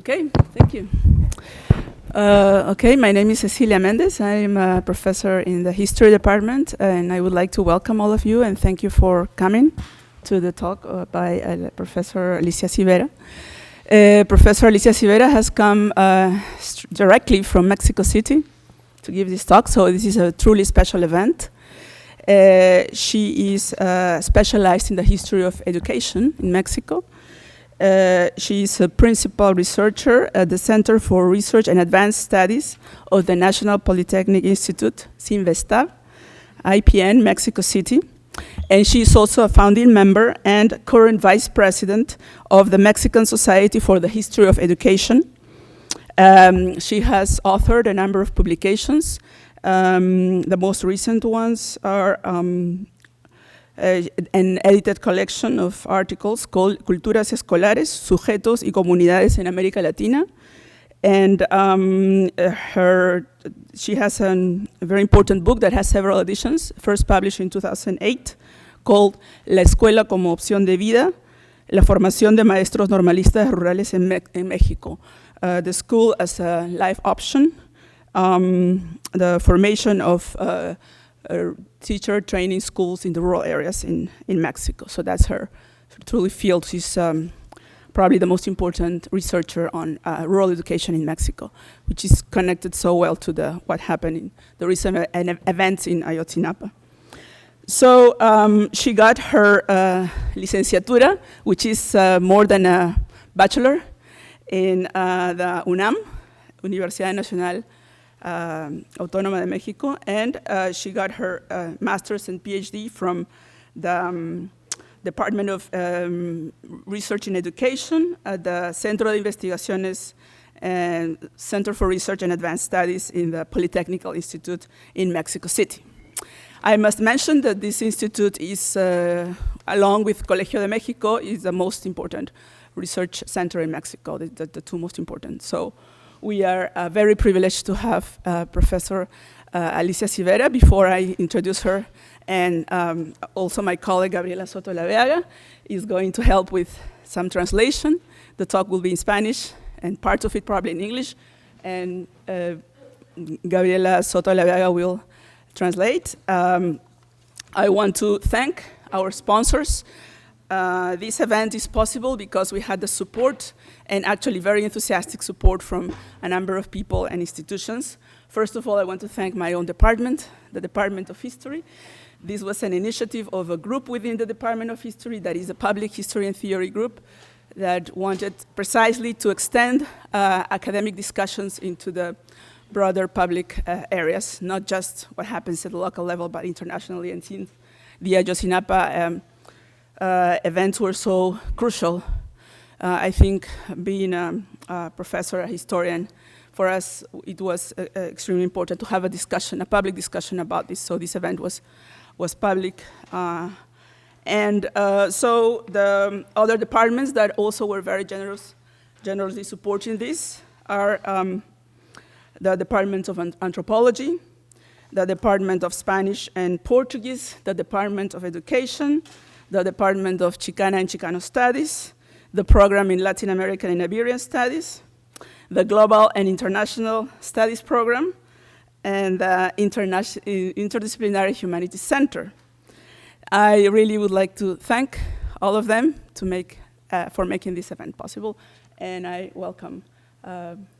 Okay, thank you. Okay, my name is Cecilia Mendez. I'm a professor in the history department, and I would like to welcome all of you and thank you for coming to the talk by Professor Alicia Civera. Professor Alicia Civera has come directly from Mexico City to give this talk, so this is a truly special event. She is specialized in the history of education in Mexico. She is a principal researcher at the Center for Research and Advanced Studies of the National Polytechnic Institute, CINVESTAB, IPN, Mexico City. And she is also a founding member and current vice president of the Mexican Society for the History of Education. She has authored a number of publications. The most recent ones are an edited collection of articles called Culturas Escolares, Sujetos y Comunidades en América Latina. And she has a very important book that has several editions, first published in 2008, called La Escuela como Opción de Vida, la formación de maestros normalistas rurales en México. The school as a life option, the formation of teacher training schools in the rural areas in Mexico. So that's her truly field. She's probably the most important researcher on rural education in Mexico, which is connected so well to what happened in the recent events in Ayotzinapa. So she got her licenciatura, which is more than a bachelor, in the UNAM, Universidad Nacional Autónoma de Mexico, and she got her master's and PhD from the Department of Research and Education at the Centro de Investigaciones and Center for Research and Advanced Studies in the Polytechnical Institute in Mexico City. I must mention that this institute is, along with Colegio de Mexico, is the most important research center in Mexico, the two most important. So we are very privileged to have Professor Alicia Civera. Before I introduce her, and also my colleague Gabriela Soto Laveaga is going to help with some translation. The talk will be in Spanish, and part of it probably in English, and Gabriela Soto Laveaga will translate. I want to thank our sponsors. This event is possible because we had the support, and actually very enthusiastic support, from a number of people and institutions. First of all, I want to thank my own department, the Department of History. This was an initiative of a group within the Department of History that is a public history and theory group that wanted precisely to extend academic discussions into the broader public areas, not just what happens at the local level, but internationally. And since the Ayotzinapa events were so crucial, I think being a professor, a historian, for us it was extremely important to have a discussion, a public discussion about this. So this event was public. So the other departments that also were very generously supporting this are the Department of Anthropology, the Department of Spanish and Portuguese, the Department of Education, the Department of Chicana and Chicano Studies, the program in Latin American and Iberian Studies, the Global and International Studies program, and the Interdisciplinary Humanities Center. I really would like to thank all of them for making this event possible, and I welcome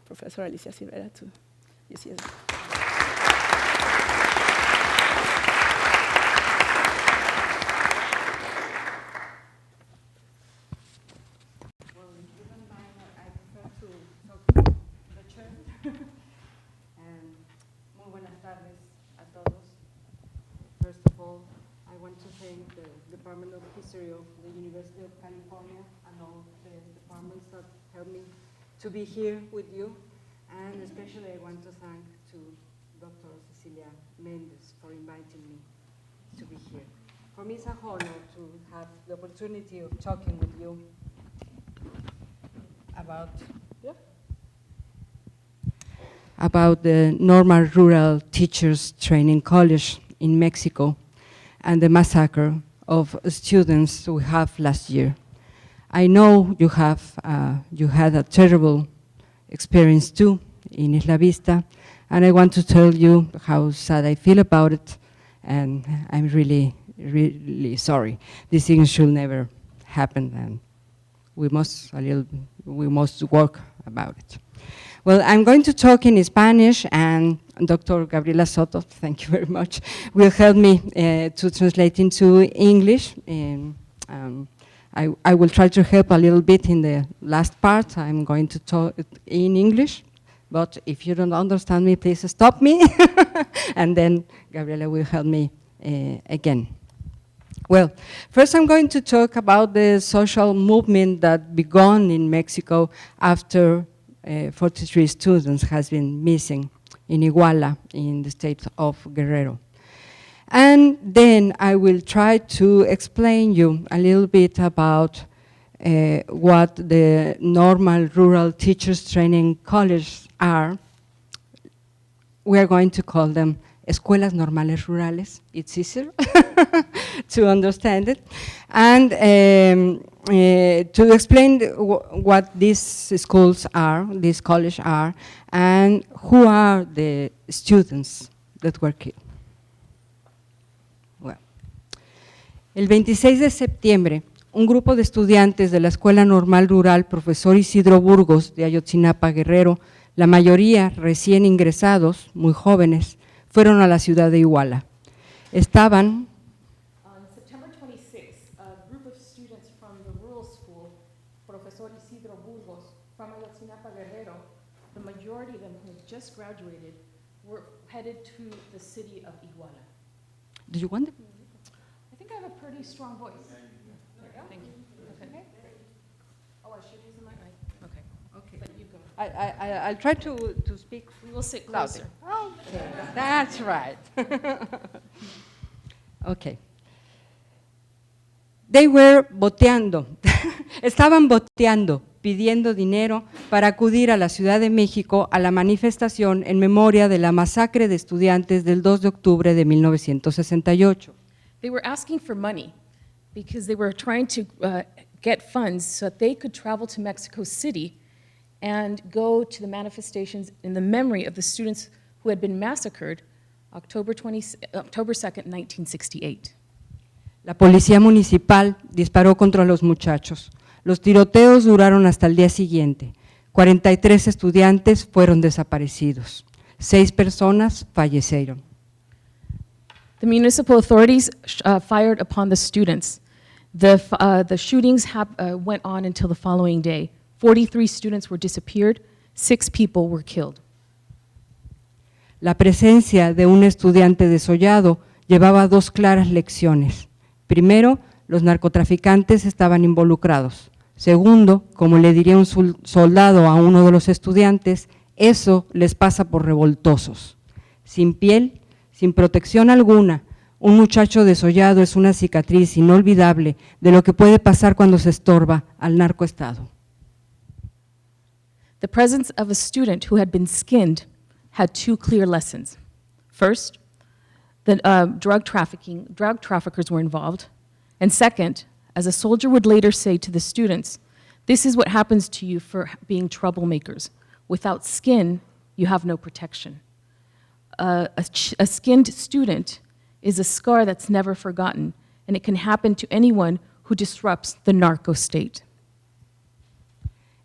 Professor Alicia Civera to UCSD. First of all, I want to thank the Department of History of the University of California and all the departments that helped me to be here with you. And especially I want to thank to Dr. Cecilia Mendez for inviting me to be here. For me, it's a honor to have the opportunity of talking with you about the Normal Rural Teachers Training College in Mexico and the massacre of students we have last year. I know you had a terrible experienced too in Isla Vista, and I want to tell you how sad I feel about it, and I'm really, really sorry. These things should never happen, and we must work about it. Well, I'm going to talk in Spanish, and Dr. Gabriela Soto, thank you very much, will help me to translate into English. And, I will try to help a little bit in the last part. I'm going to talk in English, but if you don't understand me, please stop me, and then Gabriela will help me again. Well, first I'm going to talk about the social movement that began in Mexico after 43 students has been missing in Iguala, in the state of Guerrero. And then I will try to explain you a little bit about what the normal rural teachers training colleges are. We are going to call them Escuelas Normales Rurales. It's easier to understand it. And to explain what these schools are, these colleges are, and who are the students that were killed. Well, el 26 de septiembre, un grupo de estudiantes de la Escuela Normal Rural Profesor Isidro Burgos de Ayotzinapa, Guerrero, la mayoría recién ingresados, muy jóvenes, fueron a la ciudad de Iguala. Estaban… On September 26, a group of students from the rural school, Profesor Isidro Burgos, from Ayotzinapa, Guerrero, the majority of them who had just graduated, were headed to the city of Iguala. Do you want them? I think I have a pretty strong voice. Thank you. Okay. Oh, I should use the mic? Okay. Okay. But you go. I'll try to speak. We will sit Louder. closer. Okay, that's right. Okay. They were boteando, estaban boteando, pidiendo dinero para acudir a la Ciudad de México a la manifestación en memoria de la masacre de estudiantes del 2 de octubre de 1968. They were asking for money because they were trying to get funds so that they could travel to Mexico City and go to the manifestations in the memory of the students who had been massacred October 2nd, 1968. La policía municipal disparó contra los muchachos. Los tiroteos duraron hasta el día siguiente. 43 estudiantes fueron desaparecidos. 6 personas fallecieron. The municipal authorities fired upon the students. The shootings went on until the following day. 43 students were disappeared, 6 people were killed. La presencia de un estudiante desollado llevaba 2 claras lecciones. Primero, los narcotraficantes estaban involucrados. Segundo, como le diría un soldado a uno de los estudiantes, eso les pasa por revoltosos. Sin piel, sin protección alguna, un muchacho desollado es una cicatriz inolvidable de lo que puede pasar cuando se estorba al narcoestado. The presence of a student who had been skinned had 2 clear lessons. First, that drug traffickers were involved. And second, as a soldier would later say to the students, this is what happens to you for being troublemakers. Without skin, you have no protection. A skinned student is a scar that's never forgotten, and it can happen to anyone who disrupts the narco state.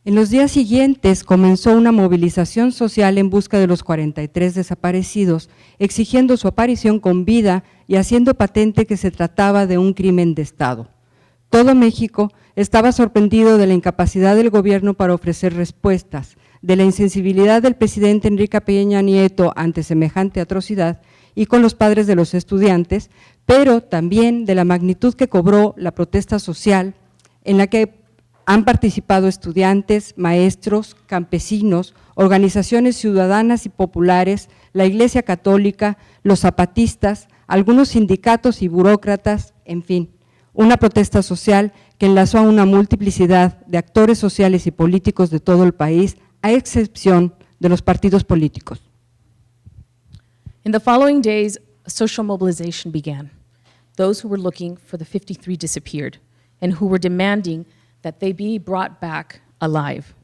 En los días siguientes comenzó una movilización social en busca de los 43 desaparecidos, exigiendo su aparición con vida y haciendo patente que se trataba de un crimen de Estado. Todo México estaba sorprendido de la incapacidad del gobierno para ofrecer respuestas, de la insensibilidad del presidente Enrique Peña Nieto ante semejante atrocidad y con los padres de los estudiantes, pero también de la magnitud que cobró la protesta social en la que han participado estudiantes, maestros, campesinos, organizaciones ciudadanas y populares, la Iglesia Católica, los zapatistas, algunos sindicatos y burócratas, en fin, una protesta social que enlazó a una multiplicidad de actores sociales y políticos de todo el país, a excepción de los partidos políticos. In the following days, a social mobilization began. Those who were looking for the 53 disappeared and who were demanding that they be brought back alive.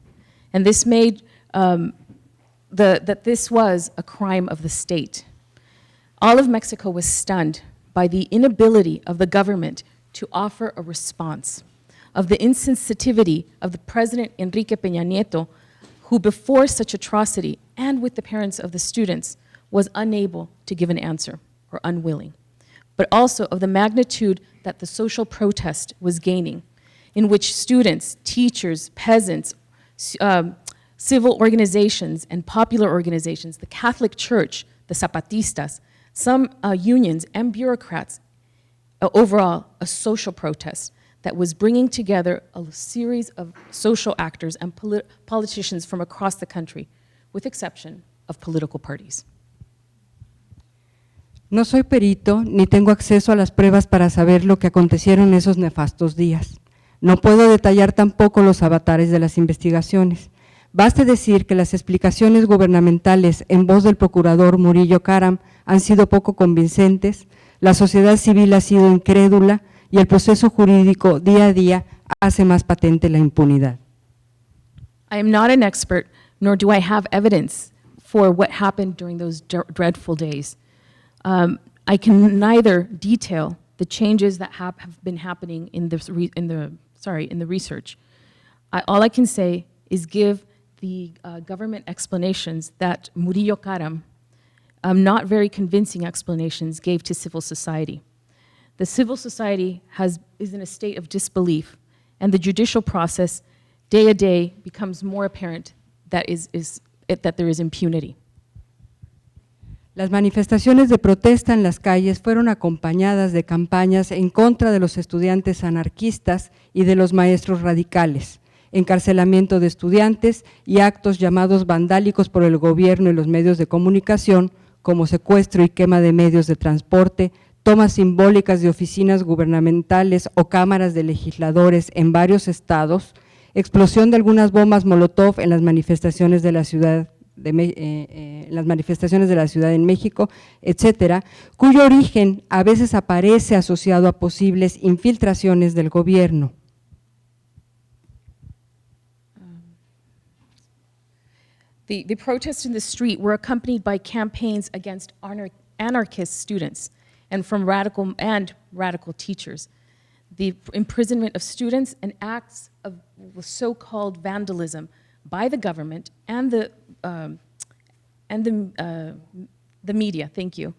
And this made that this was a crime of the state. All of Mexico was stunned by the inability of the government to offer a response, of the insensitivity of the President Enrique Peña Nieto, who before such atrocity and with the parents of the students was unable to give an answer or unwilling, but also of the magnitude that the social protest was gaining, in which students, teachers, peasants, civil organizations and popular organizations, the Catholic Church, the Zapatistas, some unions and bureaucrats, overall a social protest that was bringing together a series of social actors and politicians from across the country, with exception of political parties. No soy perito ni tengo acceso a las pruebas para saber lo que acontecieron en esos nefastos días. No puedo detallar tampoco los avatares de las investigaciones. Baste decir que las explicaciones gubernamentales en voz del procurador Murillo Karam han sido poco convincentes, la sociedad civil ha sido incrédula y el proceso jurídico día a día hace más patente la impunidad. I am not an expert, nor do I have evidence for what happened during those dreadful days. I can neither detail the changes that have been happening in the research. All I can say is give the government explanations that Murillo Karam, not very convincing explanations, gave to civil society. The civil society is in a state of disbelief, and the judicial process, day a day, becomes more apparent that there is impunity. Las manifestaciones de protesta en las calles fueron acompañadas de campañas en contra de los estudiantes anarquistas y de los maestros radicales, encarcelamiento de estudiantes y actos llamados vandálicos por el gobierno y los medios de comunicación, como secuestro y quema de medios de transporte, tomas simbólicas de oficinas gubernamentales o cámaras de legisladores en varios estados, explosión de algunas bombas Molotov en las manifestaciones de la ciudad en México, etcétera, cuyo origen a veces aparece asociado a posibles infiltraciones del gobierno. The protests in the street were accompanied by campaigns against anarchist students and from radical teachers. The imprisonment of students and acts of so-called vandalism by the government and the media, thank you,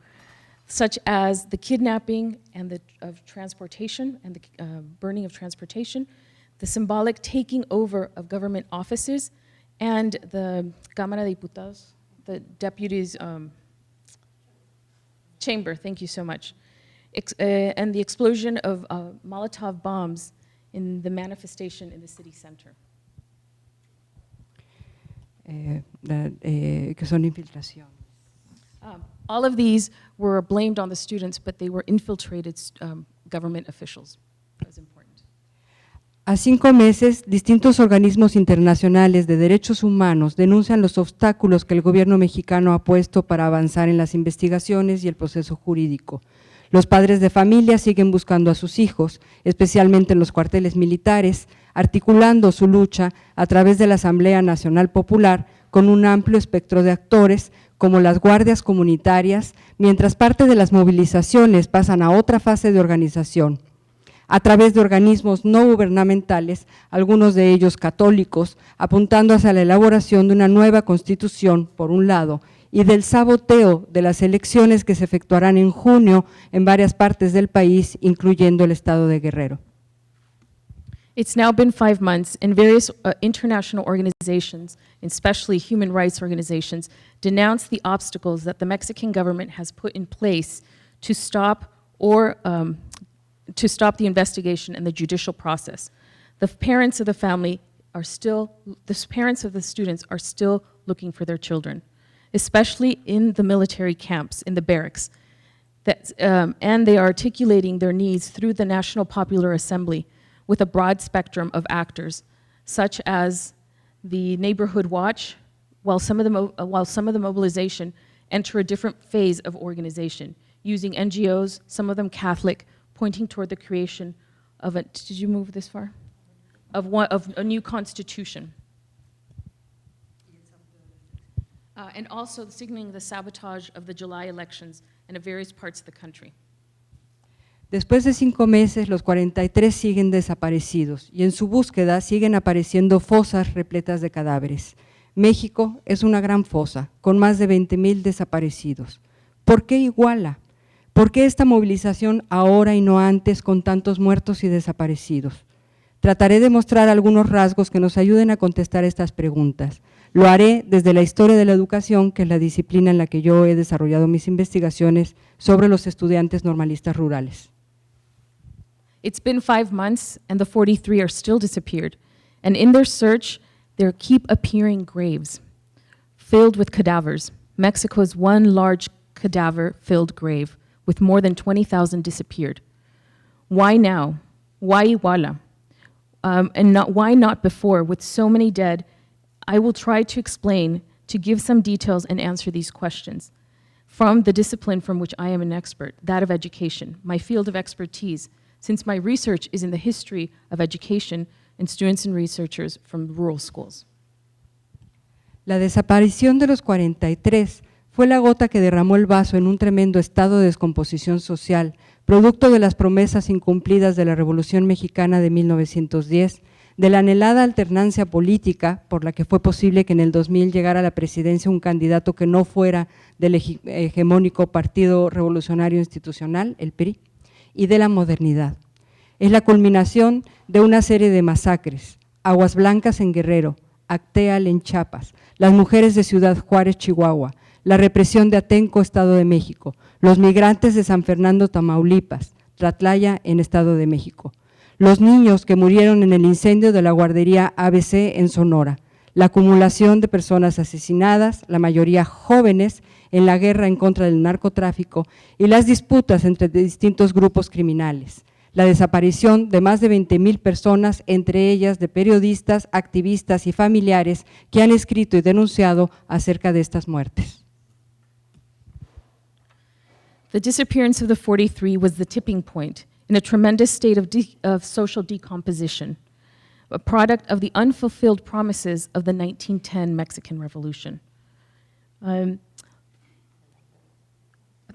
such as the kidnapping and of transportation and the burning of transportation, the symbolic taking over of government offices, and the Cámara de Diputados, the deputies' chamber, thank you so much, and the explosion of Molotov bombs in the manifestation in the city center. Que son infiltraciones. All of these were blamed on the students, but they were infiltrated government officials. That was important. A 5 meses, distintos organismos internacionales de derechos humanos denuncian los obstáculos que el gobierno mexicano ha puesto para avanzar en las investigaciones y el proceso jurídico. Los padres de familia siguen buscando a sus hijos, especialmente en los cuarteles militares, articulando su lucha a través de la Asamblea Nacional Popular con un amplio espectro de actores, como las guardias comunitarias, mientras parte de las movilizaciones pasan a otra fase de organización, a través de organismos no gubernamentales, algunos de ellos católicos, apuntando hacia la elaboración de una nueva constitución, por un lado, y del saboteo de las elecciones que se efectuarán en junio en varias partes del país, incluyendo el estado de Guerrero. It's now been 5 months, and various international organizations, especially human rights organizations, denounce the obstacles that the Mexican government has put in place to stop the investigation and the judicial process. The parents of the students are still looking for their children, especially in the military camps, in the barracks. And they are articulating their needs through the National Popular Assembly with a broad spectrum of actors, such as the Neighborhood Watch, while some of the mobilization enter a different phase of organization, using NGOs, some of them Catholic, pointing toward the creation of did you move this far? Of a new constitution. and also signaling the sabotage of the July elections and of various parts of the country. Después de 5 meses, los 43 siguen desaparecidos y en su búsqueda siguen apareciendo fosas repletas de cadáveres. México es una gran fosa, con más de 20,000 desaparecidos. ¿Por qué Iguala? ¿Por qué esta movilización ahora y no antes con tantos muertos y desaparecidos? Trataré de mostrar algunos rasgos que nos ayuden a contestar estas preguntas. Lo haré desde la historia de la educación, que es la disciplina en la que yo he desarrollado mis investigaciones sobre los estudiantes normalistas rurales. It's been 5 months, and the 43 are still disappeared. And in their search, there keep appearing graves filled with cadavers. Mexico's one large cadaver-filled grave with more than 20,000 disappeared. Why now? Why Iguala? Why not before, with so many dead? I will try to explain, to give some details and answer these questions from the discipline from which I am an expert, that of education, my field of expertise, since my research is in the history of education and students and researchers from rural schools. La desaparición de los 43 fue la gota que derramó el vaso en un tremendo estado de descomposición social, producto de las promesas incumplidas de la Revolución Mexicana de 1910, de la anhelada alternancia política por la que fue posible que en el 2000 llegara a la presidencia un candidato que no fuera del hegemónico Partido Revolucionario Institucional, el PRI, y de la modernidad. Es la culminación de una serie de masacres: Aguas Blancas en Guerrero, Acteal en Chiapas, las mujeres de Ciudad Juárez, Chihuahua, la represión de Atenco, Estado de México, los migrantes de San Fernando, Tamaulipas, Tlatlaya en Estado de México, los niños que murieron en el incendio de la guardería ABC en Sonora, la acumulación de personas asesinadas, la mayoría jóvenes, en la guerra en contra del narcotráfico y las disputas entre distintos grupos criminales, la desaparición de más de 20,000 personas, entre ellas de periodistas, activistas y familiares que han escrito y denunciado acerca de estas muertes. The disappearance of the 43 was the tipping point in a tremendous state of social decomposition, a product of the unfulfilled promises of the 1910 Mexican Revolution.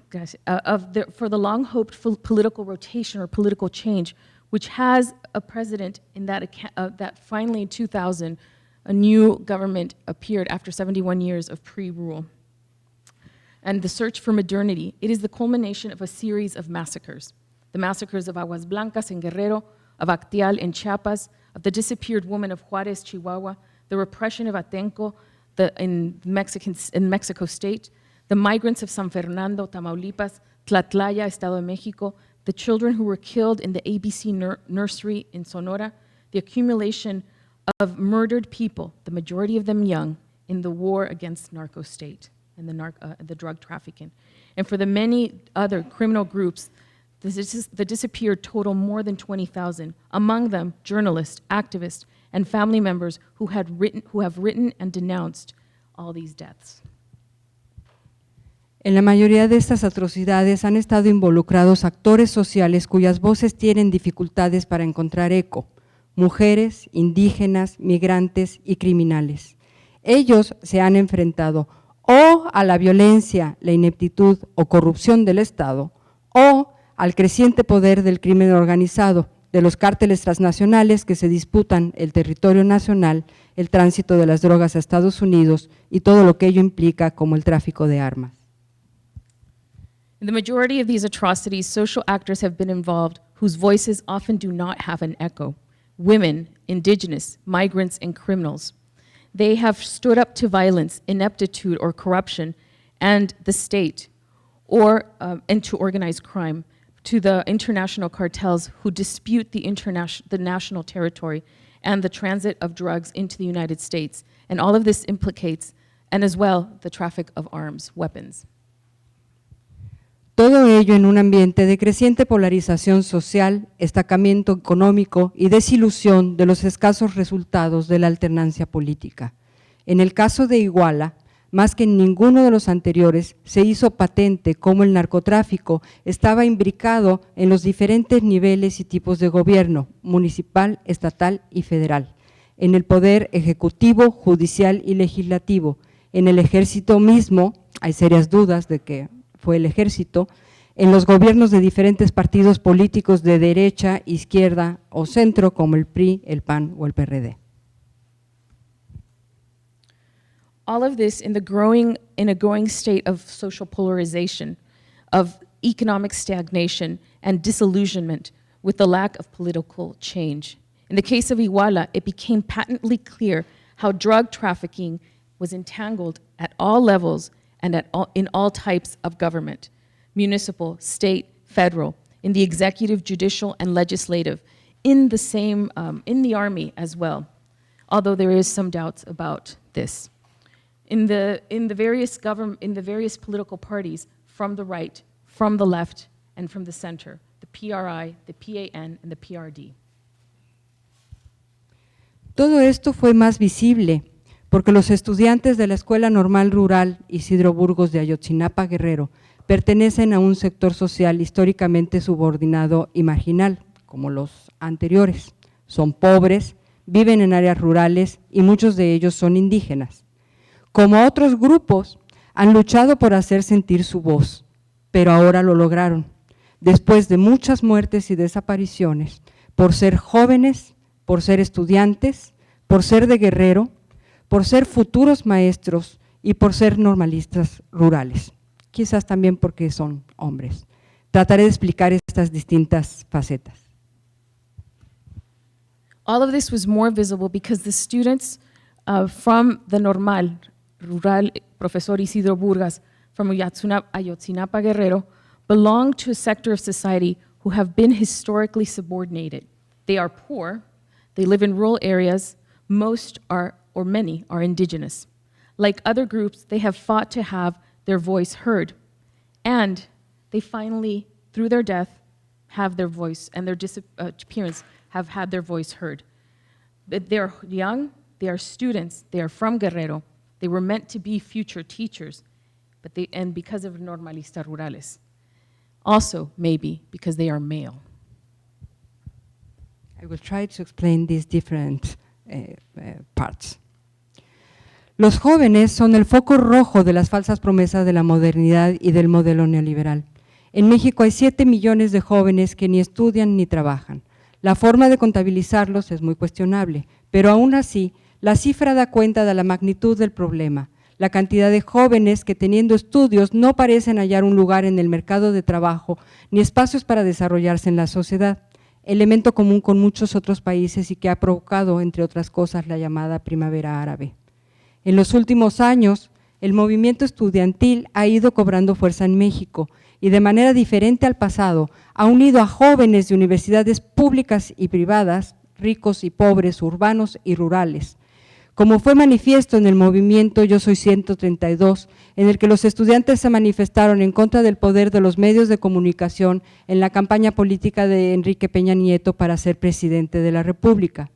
For the long-hoped political rotation or political change, which has a president in that finally in 2000, a new government appeared after 71 years of pre-rule. And the search for modernity, it is the culmination of a series of massacres. The massacres of Aguas Blancas in Guerrero, of Acteal in Chiapas, of the disappeared woman of Juárez, Chihuahua, the repression of Atenco in Mexico State, the migrants of San Fernando, Tamaulipas, Tlatlaya, Estado de Mexico, the children who were killed in the ABC nursery in Sonora, the accumulation of murdered people, the majority of them young, in the war against narco state and the drug trafficking. And for the many other criminal groups, the disappeared total more than 20,000, among them journalists, activists, and family members who have written and denounced all these deaths. En la mayoría de estas atrocidades han estado involucrados actores sociales cuyas voces tienen dificultades para encontrar eco: mujeres, indígenas, migrantes y criminales. Ellos se han enfrentado o a la violencia, la ineptitud o corrupción del Estado, o al creciente poder del crimen organizado, de los cárteles transnacionales que se disputan el territorio nacional, el tránsito de las drogas a Estados Unidos y todo lo que ello implica, como el tráfico de armas. In the majority of these atrocities, social actors have been involved whose voices often do not have an echo: women, indigenous, migrants, and criminals. They have stood up to violence, ineptitude, or corruption, and the state, and to organized crime, to the international cartels who dispute the national territory and the transit of drugs into the United States. And all of this implicates, and as well, the traffic of arms, weapons. Todo ello en un ambiente de creciente polarización social, estancamiento económico y desilusión de los escasos resultados de la alternancia política. En el caso de Iguala, más que en ninguno de los anteriores, se hizo patente cómo el narcotráfico estaba imbricado en los diferentes niveles y tipos de gobierno, municipal, estatal y federal, en el poder ejecutivo, judicial y legislativo, en el ejército mismo, hay serias dudas de que fue el ejército, en los gobiernos de diferentes partidos políticos de derecha, izquierda o centro, como el PRI, el PAN o el PRD. All of this in a growing state of social polarization, of economic stagnation and disillusionment with the lack of political change. In the case of Iguala, it became patently clear how drug trafficking was entangled at all levels and in all types of government, municipal, state, federal, in the executive, judicial, and legislative, in the army as well, although there is some doubts about this. In the various political parties, from the right, from the left, and from the center, the PRI, the PAN, and the PRD. Todo esto fue más visible porque los estudiantes de la Escuela Normal Rural Isidro Burgos de Ayotzinapa, Guerrero, pertenecen a un sector social históricamente subordinado y marginal, como los anteriores. Son pobres, viven en áreas rurales y muchos de ellos son indígenas. Como otros grupos, han luchado por hacer sentir su voz, pero ahora lo lograron, después de muchas muertes y desapariciones, por ser jóvenes, por ser estudiantes, por ser de Guerrero, por ser futuros maestros y por ser normalistas rurales, quizás también porque son hombres. Trataré de explicar estas distintas facetas. All of this was more visible because the students from the Normal Rural Profesor Isidro Burgas from Ayotzinapa, Guerrero, belong to a sector of society who have been historically subordinated. They are poor, they live in rural areas, most are, or many, are indigenous. Like other groups, they have fought to have their voice heard, and they finally, through their death, have their voice, and their disappearance, have had their voice heard. They're young, they are students, they are from Guerrero, they were meant to be future teachers, and because of normalistas rurales. Also, maybe, because they are male. I will try to explain these different parts. Los jóvenes son el foco rojo de las falsas promesas de la modernidad y del modelo neoliberal. En México hay 7 millones de jóvenes que ni estudian ni trabajan. La forma de contabilizarlos es muy cuestionable, pero aún así, la cifra da cuenta de la magnitud del problema. La cantidad de jóvenes que teniendo estudios no parecen hallar un lugar en el mercado de trabajo ni espacios para desarrollarse en la sociedad, elemento común con muchos otros países y que ha provocado, entre otras cosas, la llamada primavera árabe. En los últimos años, el movimiento estudiantil ha ido cobrando fuerza en México y de manera diferente al pasado ha unido a jóvenes de universidades públicas y privadas, ricos y pobres, urbanos y rurales. Como fue manifiesto en el movimiento Yo Soy 132, en el que los estudiantes se manifestaron en contra del poder de los medios de comunicación en la campaña política de Enrique Peña Nieto para ser presidente de la República.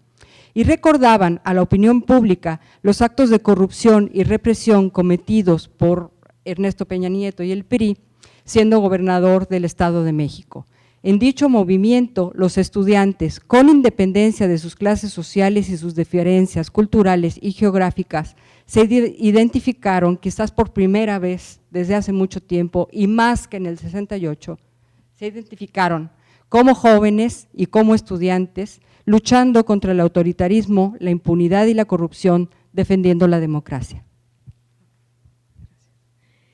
Y recordaban a la opinión pública los actos de corrupción y represión cometidos por Ernesto Peña Nieto y el PRI, siendo gobernador del Estado de México. En dicho movimiento, los estudiantes, con independencia de sus clases sociales y sus diferencias culturales y geográficas, se identificaron, quizás por primera vez desde hace mucho tiempo y más que en el 68, se identificaron como jóvenes y como estudiantes, luchando contra el autoritarismo, la impunidad y la corrupción, defendiendo la democracia.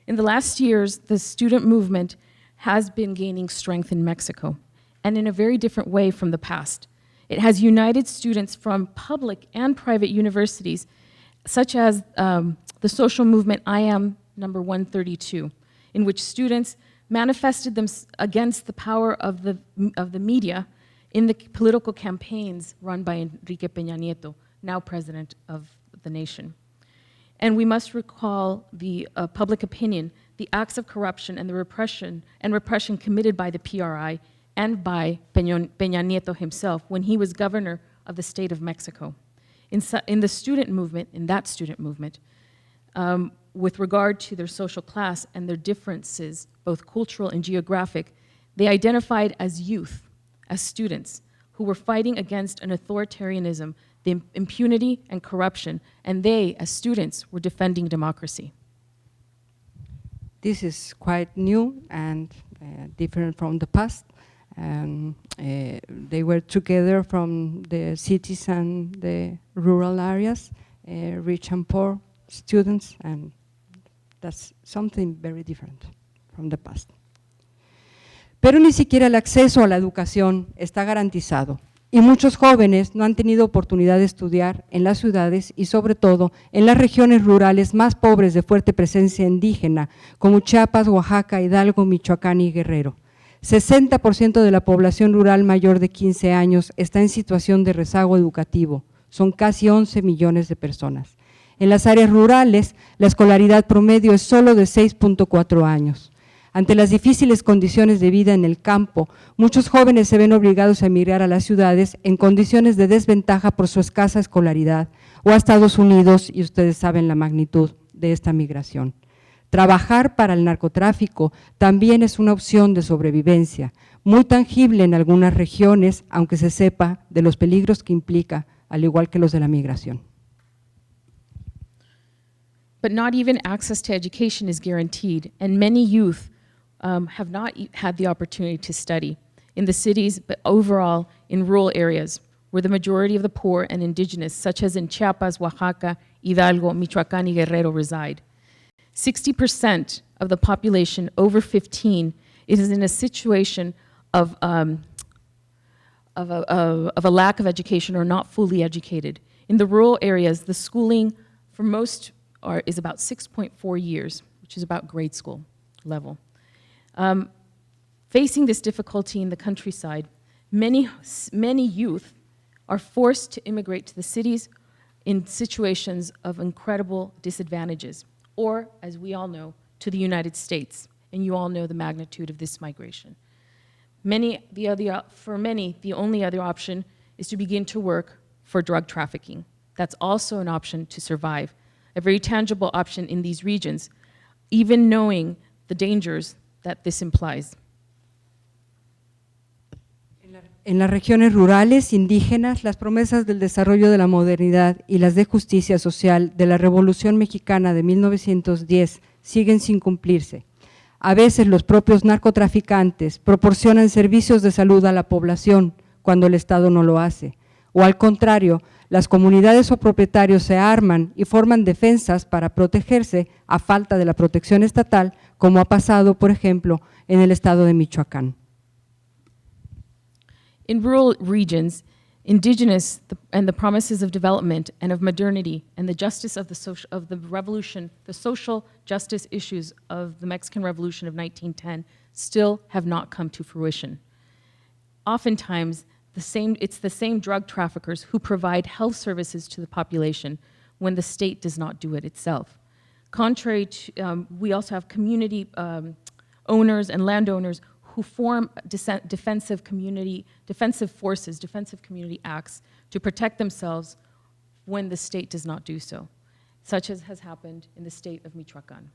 In the last years, the student movement has been gaining strength in Mexico, and in a very different way from the past. It has united students from public and private universities, such as the social movement I Am Number 132, in which students manifested them against the power of the media in the political campaigns run by Enrique Peña Nieto, now president of the nation. And we must recall the public opinion, the acts of corruption and the repression committed by the PRI and by Peña Nieto himself when he was governor of the state of Mexico. In the student movement, with regard to their social class and their differences, both cultural and geographic, they identified as youth, as students, who were fighting against an authoritarianism the impunity and corruption, and they, as students, were defending democracy. This is quite new and different from the past. They were together from the cities and the rural areas, rich and poor students, and that's something very different from the past. Pero ni siquiera el acceso a la educación está garantizado y muchos jóvenes no han tenido oportunidad de estudiar en las ciudades y sobre todo en las regiones rurales más pobres de fuerte presencia indígena, como Chiapas, Oaxaca, Hidalgo, Michoacán y Guerrero. 60% de la población rural mayor de 15 años está en situación de rezago educativo, son casi 11 millones de personas. En las áreas rurales, la escolaridad promedio es solo de 6.4 años. Ante las difíciles condiciones de vida en el campo, muchos jóvenes se ven obligados a emigrar a las ciudades en condiciones de desventaja por su escasa escolaridad o a Estados Unidos, y ustedes saben la magnitud de esta migración. Trabajar para el narcotráfico también es una opción de sobrevivencia, muy tangible en algunas regiones, aunque se sepa de los peligros que implica, al igual que los de la migración. But not even access to education is guaranteed, and many youth have not had the opportunity to study in the cities, but overall in rural areas, where the majority of the poor and indigenous, such as in Chiapas, Oaxaca, Hidalgo, Michoacán, y Guerrero, reside. 60% of the population over 15 is in a situation of a lack of education or not fully educated. In the rural areas, the schooling for most is about 6.4 years, which is about grade school level. Facing this difficulty in the countryside, many youth are forced to immigrate to the cities in situations of incredible disadvantages, or, as we all know, to the United States, and you all know the magnitude of this migration. For many, the only other option is to begin to work for drug trafficking. That's also an option to survive, a very tangible option in these regions, even knowing the dangers that this implies. En las regiones rurales indígenas, las promesas del desarrollo de la modernidad y las de justicia social de la Revolución Mexicana de 1910 siguen sin cumplirse. A veces los propios narcotraficantes proporcionan servicios de salud a la población cuando el Estado no lo hace, o al contrario, las comunidades o propietarios se arman y forman defensas para protegerse a falta de la protección estatal, como ha pasado, por ejemplo, en el estado de Michoacán. In rural regions, indigenous and the promises of development and of modernity and the justice of the revolution, the social justice issues of the Mexican Revolution of 1910 still have not come to fruition. Oftentimes, it's the same drug traffickers who provide health services to the population when the state does not do it itself. Contrary to, we also have community owners and landowners who form defensive community acts to protect themselves when the state does not do so, such as has happened in the state of Michoacán.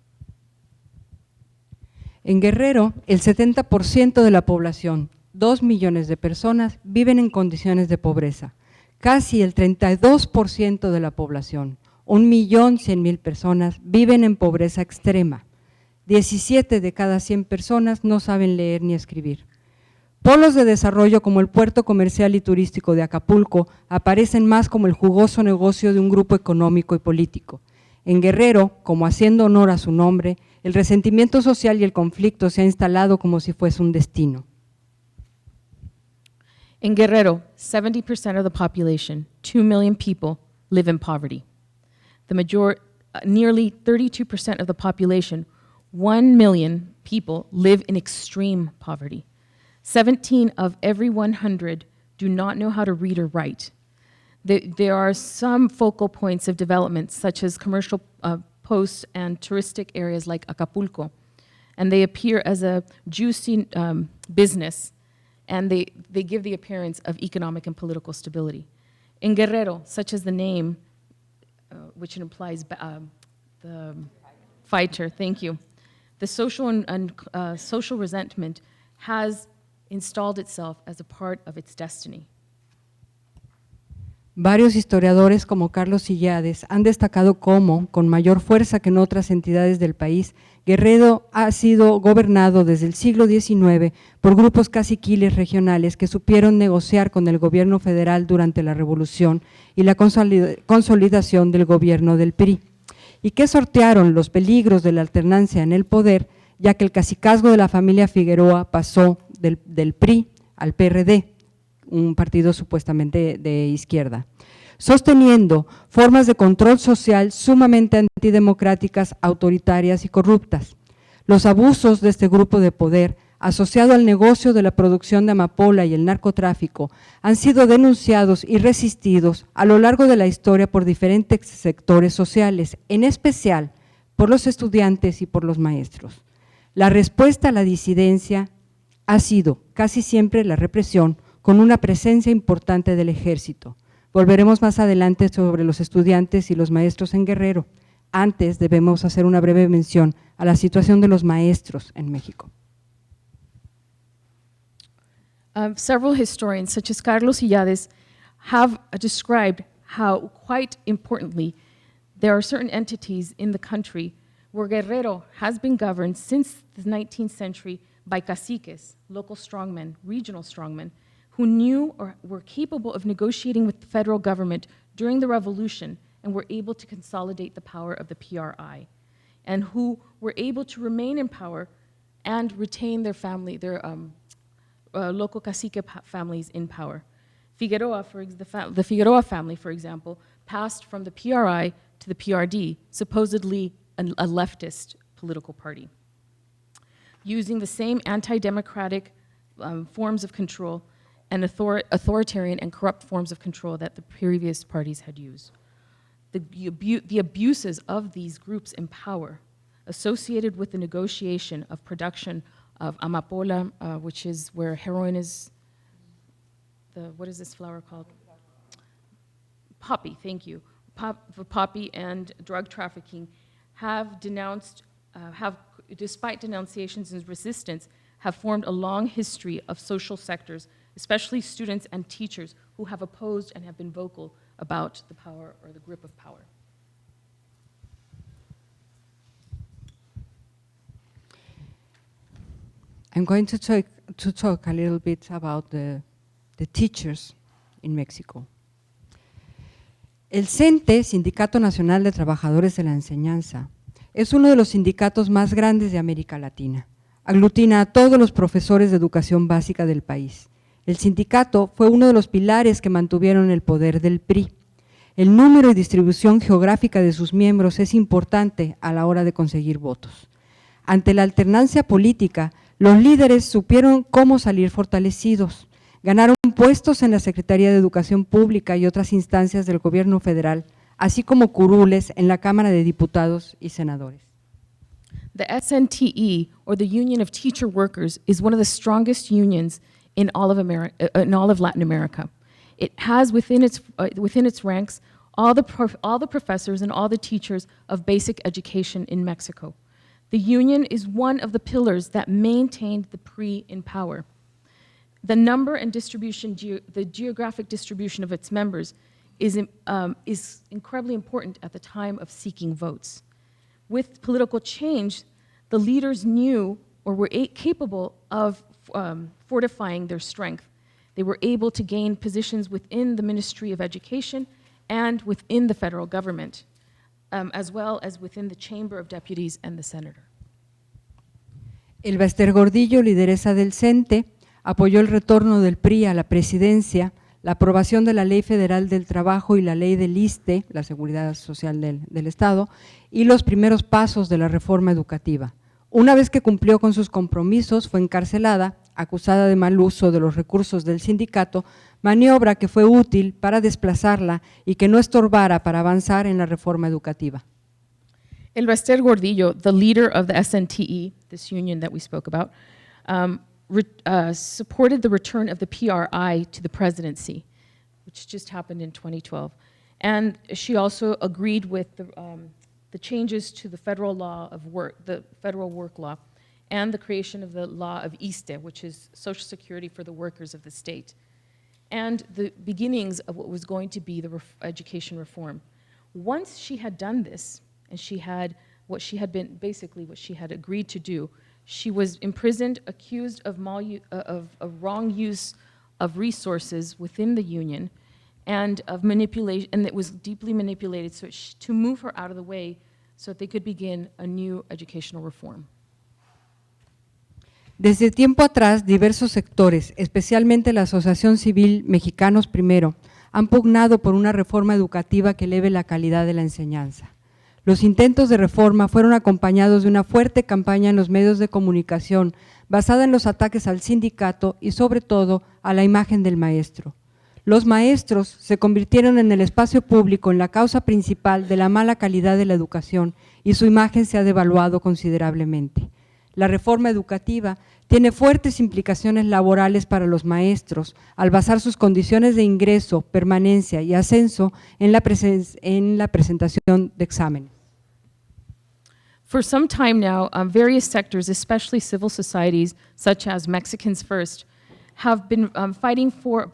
En Guerrero, el 70% de la población, 2 millones de personas, viven en condiciones de pobreza. Casi el 32% de la población, 1.100.000 personas, viven en pobreza extrema. 17 de cada 100 personas no saben leer ni escribir. Polos de desarrollo como el puerto comercial y turístico de Acapulco aparecen más como el jugoso negocio de un grupo económico y político. En Guerrero, como haciendo honor a su nombre, el resentimiento social y el conflicto se ha instalado como si fuese un destino. In Guerrero, 70% of the population, 2 million people, live in poverty. Nearly 32% of the population, 1 million people, live in extreme poverty. 17 of every 100 do not know how to read or write. There are some focal points of development, such as commercial posts and touristic areas like Acapulco, and they appear as a juicy business, and they give the appearance of economic and political stability. In Guerrero, such as the name, which implies the fighter, thank you, the social and social resentment has installed itself as a part of its destiny. Varios historiadores como Carlos Sillades han destacado cómo, con mayor fuerza que en otras entidades del país, Guerrero ha sido gobernado desde el siglo XIX por grupos caciquiles regionales que supieron negociar con el gobierno federal durante la Revolución y la consolidación del gobierno del PRI, y que sortearon los peligros de la alternancia en el poder, ya que el cacicazgo de la familia Figueroa pasó del PRI al PRD, un partido supuestamente de izquierda, sosteniendo formas de control social sumamente antidemocráticas, autoritarias y corruptas. Los abusos de este grupo de poder, asociado al negocio de la producción de amapola y el narcotráfico, han sido denunciados y resistidos a lo largo de la historia por diferentes sectores sociales, en especial por los estudiantes y por los maestros. La respuesta a la disidencia ha sido casi siempre la represión, con una presencia importante del ejército. Volveremos más adelante sobre los estudiantes y los maestros en Guerrero. Antes debemos hacer una breve mención a la situación de los maestros en México. Several historians, such as Carlos Sillades, have described how, quite importantly, there are certain entities in the country where Guerrero has been governed since the 19th century by caciques, local strongmen, regional strongmen, who knew or were capable of negotiating with the federal government during the revolution and were able to consolidate the power of the PRI, and who were able to remain in power and retain their family, their local cacique families in power. Figueroa, the Figueroa family, for example, passed from the PRI to the PRD, supposedly a leftist political party, using the same anti-democratic forms of control and authoritarian and corrupt forms of control that the previous parties had used. The abuses of these groups in power associated with the negotiation of production of amapola, which is where heroin is, what is this flower called? Poppy, thank you. Poppy and drug trafficking have denounced, despite denunciations and resistance, have formed a long history of social sectors, especially students and teachers, who have opposed and have been vocal about the power or the grip of power. I'm going to talk a little bit about the teachers in Mexico. El CENTE, Sindicato Nacional de Trabajadores de la Enseñanza, es uno de los sindicatos más grandes de América Latina. Aglutina a todos los profesores de educación básica del país. El sindicato fue uno de los pilares que mantuvieron el poder del PRI. El número y distribución geográfica de sus miembros es importante a la hora de conseguir votos. Ante la alternancia política, los líderes supieron cómo salir fortalecidos. Ganaron puestos en la Secretaría de Educación Pública y otras instancias del gobierno federal, así como curules en la Cámara de Diputados y Senadores. The SNTE, or the Union of Teacher Workers, is one of the strongest unions in all of Latin America. It has within its ranks all the professors and all the teachers of basic education in Mexico. The union is one of the pillars that maintained the PRI in power. The number and distribution, the geographic distribution of its members is incredibly important at the time of seeking votes. With political change, the leaders knew or were capable of fortifying their strength. They were able to gain positions within the Ministry of Education and within the federal government, as well as within the Chamber of Deputies and the Senator. Elba Ester Gordillo, lideresa del CENTE, apoyó el retorno del PRI a la presidencia, la aprobación de la Ley Federal del Trabajo y la Ley del ISSSTE, la Seguridad Social del Estado, y los primeros pasos de la reforma educativa. Una vez que cumplió con sus compromisos, fue encarcelada, acusada de mal uso de los recursos del sindicato, maniobra que fue útil para desplazarla y que no estorbara para avanzar en la reforma educativa. Elba Ester Gordillo, the leader of the SNTE, this union that we spoke about, supported the return of the PRI to the presidency, which just happened in 2012. And she also agreed with the changes to the federal law of work, the federal work law, and the creation of the law of ISSSTE, which is Social Security for the workers of the state. and the beginnings of what was going to be the education reform. Once she had done this, and she had what she had been, basically what she had agreed to do, she was imprisoned, accused of wrong use of resources within the union, and of manipulation, and it was deeply manipulated so to move her out of the way so that they could begin a new educational reform. Desde tiempo atrás, diversos sectores, especialmente la Asociación Civil Mexicanos Primero, han pugnado por una reforma educativa que eleve la calidad de la enseñanza. Los intentos de reforma fueron acompañados de una fuerte campaña en los medios de comunicación basada en los ataques al sindicato y sobre todo a la imagen del maestro. Los maestros se convirtieron en el espacio público en la causa principal de la mala calidad de la educación y su imagen se ha devaluado considerablemente. La reforma educativa tiene fuertes implicaciones laborales para los maestros al basar sus condiciones de ingreso, permanencia y ascenso en la presentación de exámenes. For some time now, various sectors, especially civil societies such as Mexicans First, have been fighting for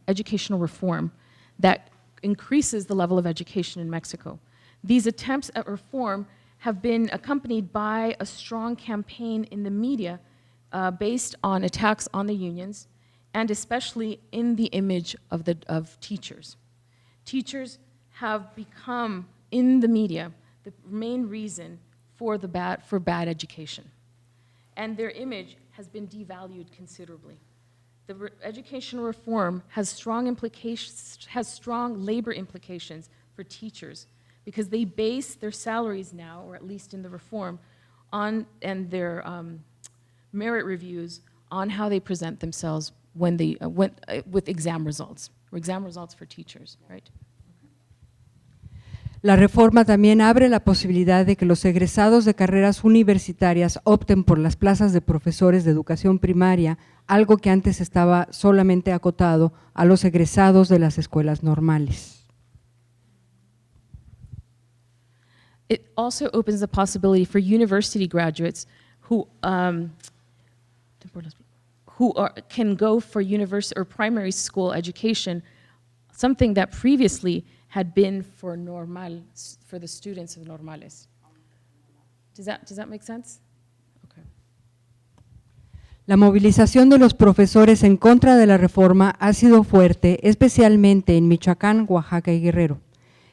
educational reform that increases the level of education in Mexico. These attempts at reform have been accompanied by a strong campaign in the media based on attacks on the unions, and especially in the image of teachers. Teachers have become, in the media, the main reason for bad education. And their image has been devalued considerably. The educational reform has strong labor implications for teachers because they base their salaries now, or at least in the reform, and their merit reviews on how they present themselves when they with exam results for teachers, right? La reforma también abre la posibilidad de que los egresados de carreras universitarias opten por las plazas de profesores de educación primaria, algo que antes estaba solamente acotado a los egresados de las escuelas normales. It also opens the possibility for university graduates who can go for university or primary school education, something that previously had been for the students of normales. Does that make sense? Okay. La movilización de los profesores en contra de la reforma ha sido fuerte, especialmente en Michoacán, Oaxaca y Guerrero.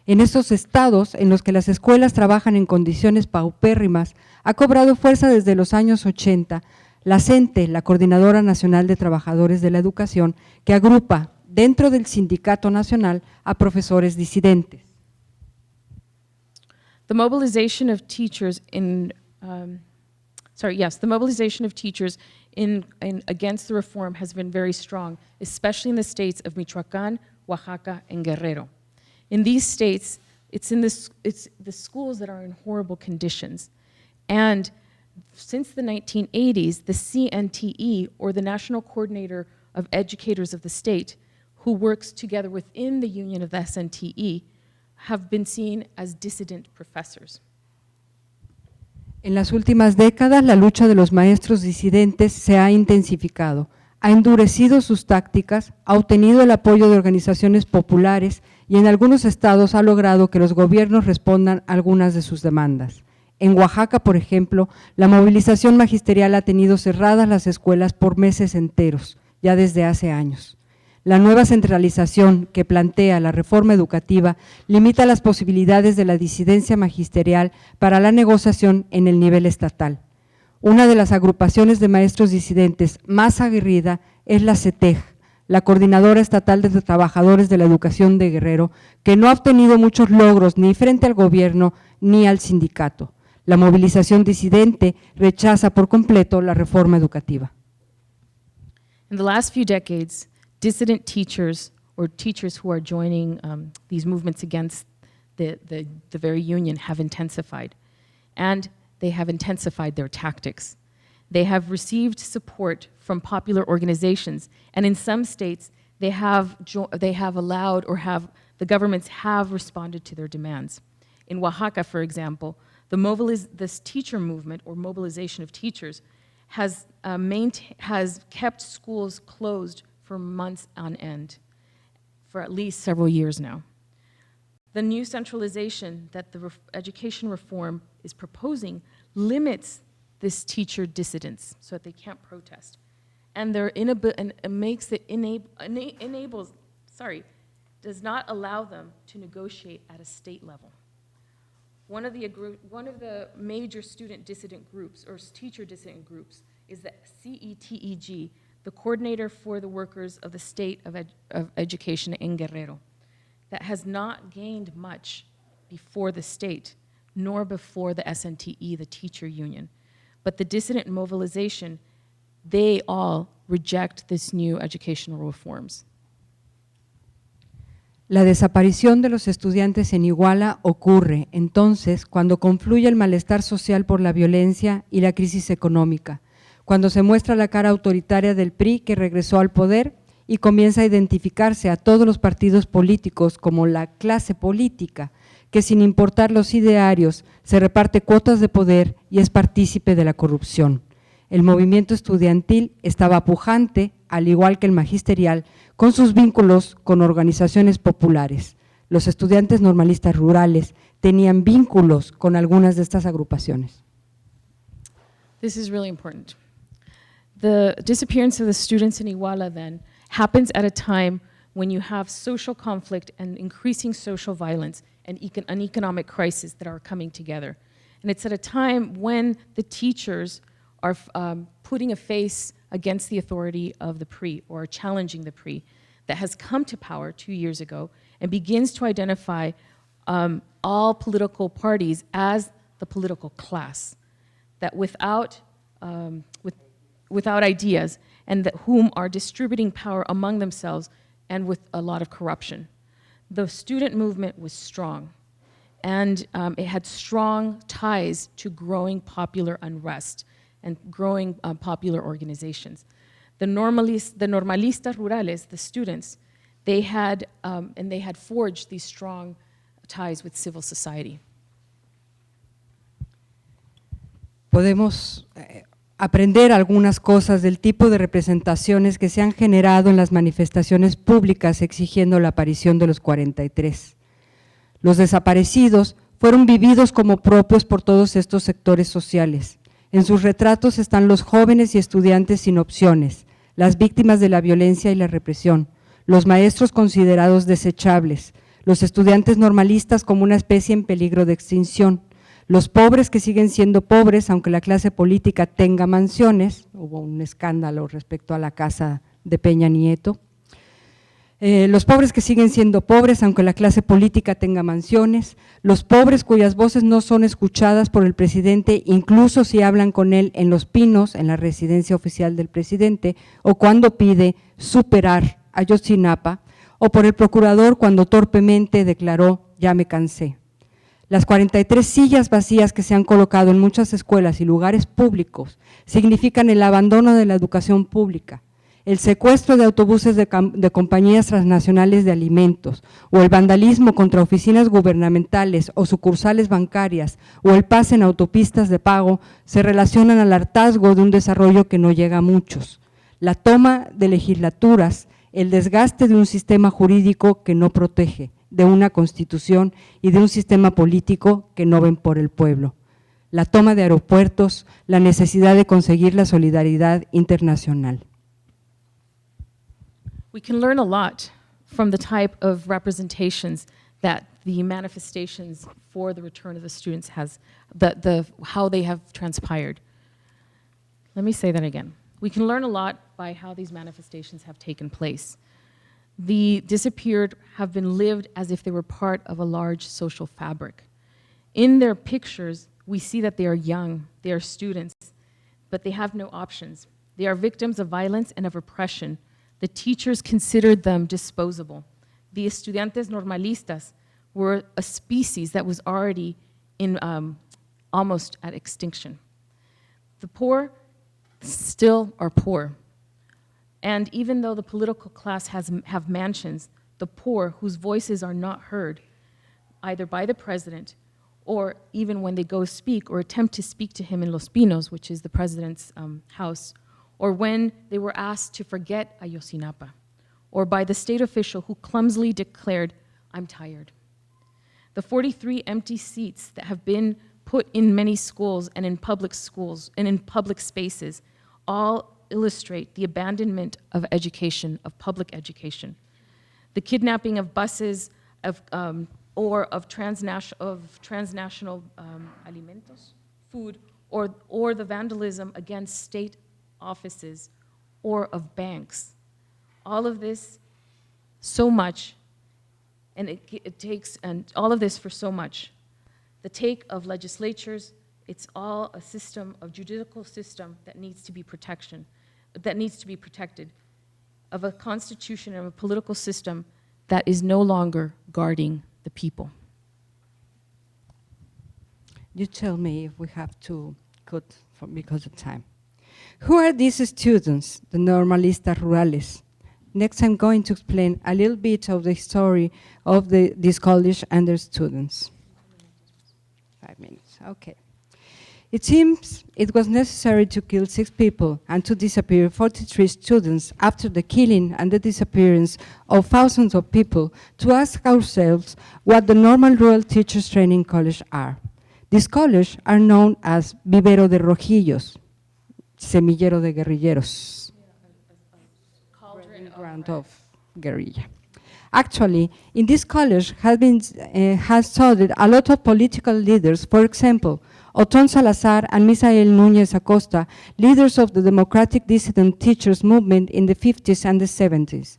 En estos estados, en los que las escuelas trabajan en condiciones paupérrimas, ha cobrado fuerza desde los años 80 la CENTE, la Coordinadora Nacional de Trabajadores de la Educación, que agrupa dentro del Sindicato Nacional a profesores disidentes. The mobilization of teachers against the reform has been very strong, especially in the states of Michoacán, Oaxaca, and Guerrero. In these states, it's the schools that are in horrible conditions. And since the 1980s, the CNTE, or the National Coordinator of Educators of the State, who works together within the union of the SNTE, have been seen as dissident professors. En las últimas décadas, la lucha de los maestros disidentes se ha intensificado, ha endurecido sus tácticas, ha obtenido el apoyo de organizaciones populares y en algunos estados ha logrado que los gobiernos respondan a algunas de sus demandas. En Oaxaca, por ejemplo, la movilización magisterial ha tenido cerradas las escuelas por meses enteros, ya desde hace años. La nueva centralización que plantea la reforma educativa limita las posibilidades de la disidencia magisterial para la negociación en el nivel estatal. Una de las agrupaciones de maestros disidentes más aguerrida es la CETEG, la Coordinadora Estatal de Trabajadores de la Educación de Guerrero, que no ha obtenido muchos logros ni frente al gobierno ni al sindicato. La movilización disidente rechaza por completo la reforma educativa. In the last few decades, dissident teachers, or teachers who are joining these movements against the very union, have intensified. And they have intensified their tactics. They have received support from popular organizations, and in some states, they have allowed, or the governments have responded to their demands. In Oaxaca, for example, this teacher movement, or mobilization of teachers, has kept schools closed for months on end, for at least several years now. The new centralization that the education reform is proposing limits this teacher dissidence so that they can't protest. And does not allow them to negotiate at a state level. One of the major student dissident groups, or teacher dissident groups, is the CETEG, the Coordinator for the Workers of the State of Education in Guerrero, that has not gained much before the state, nor before the SNTE, the teacher union. But the dissident mobilization, they all reject this new educational reforms. La desaparición de los estudiantes en Iguala ocurre, entonces, cuando confluye el malestar social por la violencia y la crisis económica, cuando se muestra la cara autoritaria del PRI que regresó al poder y comienza a identificarse a todos los partidos políticos como la clase política, que sin importar los idearios se reparte cuotas de poder y es partícipe de la corrupción. El movimiento estudiantil estaba pujante, al igual que el magisterial, con sus vínculos con organizaciones populares. Los estudiantes normalistas rurales tenían vínculos con algunas de estas agrupaciones. This is really important. The disappearance of the students in Iguala then happens at a time when you have social conflict and increasing social violence and an economic crisis that are coming together. And it's at a time when the teachers are putting a face against the authority of the PRI, or challenging the PRI, that has come to power 2 years ago and begins to identify all political parties as the political class, that without ideas, and that whom are distributing power among themselves and with a lot of corruption. The student movement was strong, and it had strong ties to growing popular unrest and growing popular organizations. The normalistas rurales, the students, they had forged these strong ties with civil society. Podemos aprender algunas cosas del tipo de representaciones que se han generado en las manifestaciones públicas exigiendo la aparición de los 43. Los desaparecidos fueron vividos como propios por todos estos sectores sociales. En sus retratos están los jóvenes y estudiantes sin opciones, las víctimas de la violencia y la represión, los maestros considerados desechables, los estudiantes normalistas como una especie en peligro de extinción, los pobres que siguen siendo pobres aunque la clase política tenga mansiones. Hubo un escándalo respecto a la casa de Peña Nieto. Los pobres que siguen siendo pobres aunque la clase política tenga mansiones, los pobres cuyas voces no son escuchadas por el presidente, incluso si hablan con él en Los Pinos, en la residencia oficial del presidente, o cuando pide superar a Ayotzinapa, o por el procurador cuando torpemente declaró «ya me cansé». Las 43 sillas vacías que se han colocado en muchas escuelas y lugares públicos significan el abandono de la educación pública, el secuestro de autobuses de compañías transnacionales de alimentos, o el vandalismo contra oficinas gubernamentales o sucursales bancarias, o el pase en autopistas de pago, se relacionan al hartazgo de un desarrollo que no llega a muchos. La toma de legislaturas, el desgaste de un sistema jurídico que no protege, de una constitución y de un sistema político que no ven por el pueblo. La toma de aeropuertos, la necesidad de conseguir la solidaridad internacional. We can learn a lot from the type of representations that the manifestations for the return of the students how they have transpired. Let me say that again. We can learn a lot by how these manifestations have taken place. The disappeared have been lived as if they were part of a large social fabric. In their pictures, we see that they are young, they are students, but they have no options. They are victims of violence and of oppression. The teachers considered them disposable. The estudiantes normalistas were a species that was already in almost at extinction. The poor still are poor. And even though the political class have mansions, the poor, whose voices are not heard, either by the president or even when they go speak or attempt to speak to him in Los Pinos, which is the president's house, or when they were asked to forget Ayotzinapa. or by the state official who clumsily declared, "I'm tired." The 43 empty seats that have been put in many schools and in public spaces all illustrate the abandonment of education, of public education. The kidnapping of buses or of transnational alimentos, food, or the vandalism against state offices or of banks. All of this, so much, and it takes, and all of this for so much. The take of legislatures, it's all a system, a judicial system that needs to be protected, of a constitution and a political system that is no longer guarding the people. You tell me if we have to cut because of time. Who are these students, the Normalistas Rurales? Next, I'm going to explain a little bit of the story of this college and their students. 5 minutes, okay. It seems it was necessary to kill 6 people and to disappear 43 students after the killing and the disappearance of thousands of people to ask ourselves what the normal rural teachers training college are. These colleges are known as Vivero de Rojillos, Semillero de Guerrilleros, ground of guerrilla. Actually, in this college has studied a lot of political leaders. For example, Otón Salazar and Misael Núñez Acosta, leaders of the democratic dissident teachers movement in the 50s and the 70s.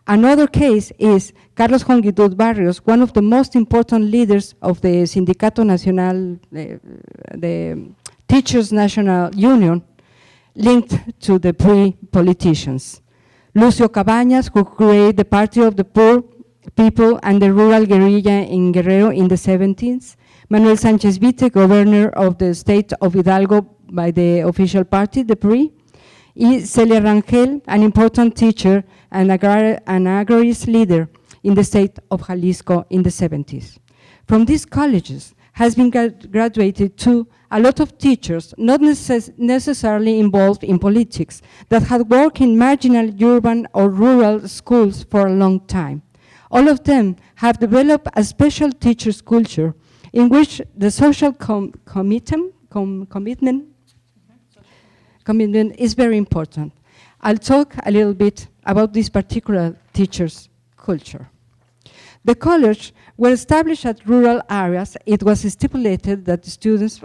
Another case is Carlos Jongitud Barrios, one of the most important leaders of the Sindicato Nacional, the Teachers National Union, linked to the pre-politicians. Lucio Cabañas, who created the Party of the Poor People and the rural guerrilla in Guerrero in the 70s. Manuel Sánchez Vite, governor of the state of Hidalgo by the official party, the PRI. Celia Rangel, an important teacher and an agrarist leader in the state of Jalisco in the 70s. From these colleges has been graduated too a lot of teachers not necessarily involved in politics that had worked in marginal urban or rural schools for a long time. All of them have developed a special teachers' culture in which the social commitment is very important. I'll talk a little bit about this particular teachers' culture. The college were established at rural areas. It was stipulated that the students,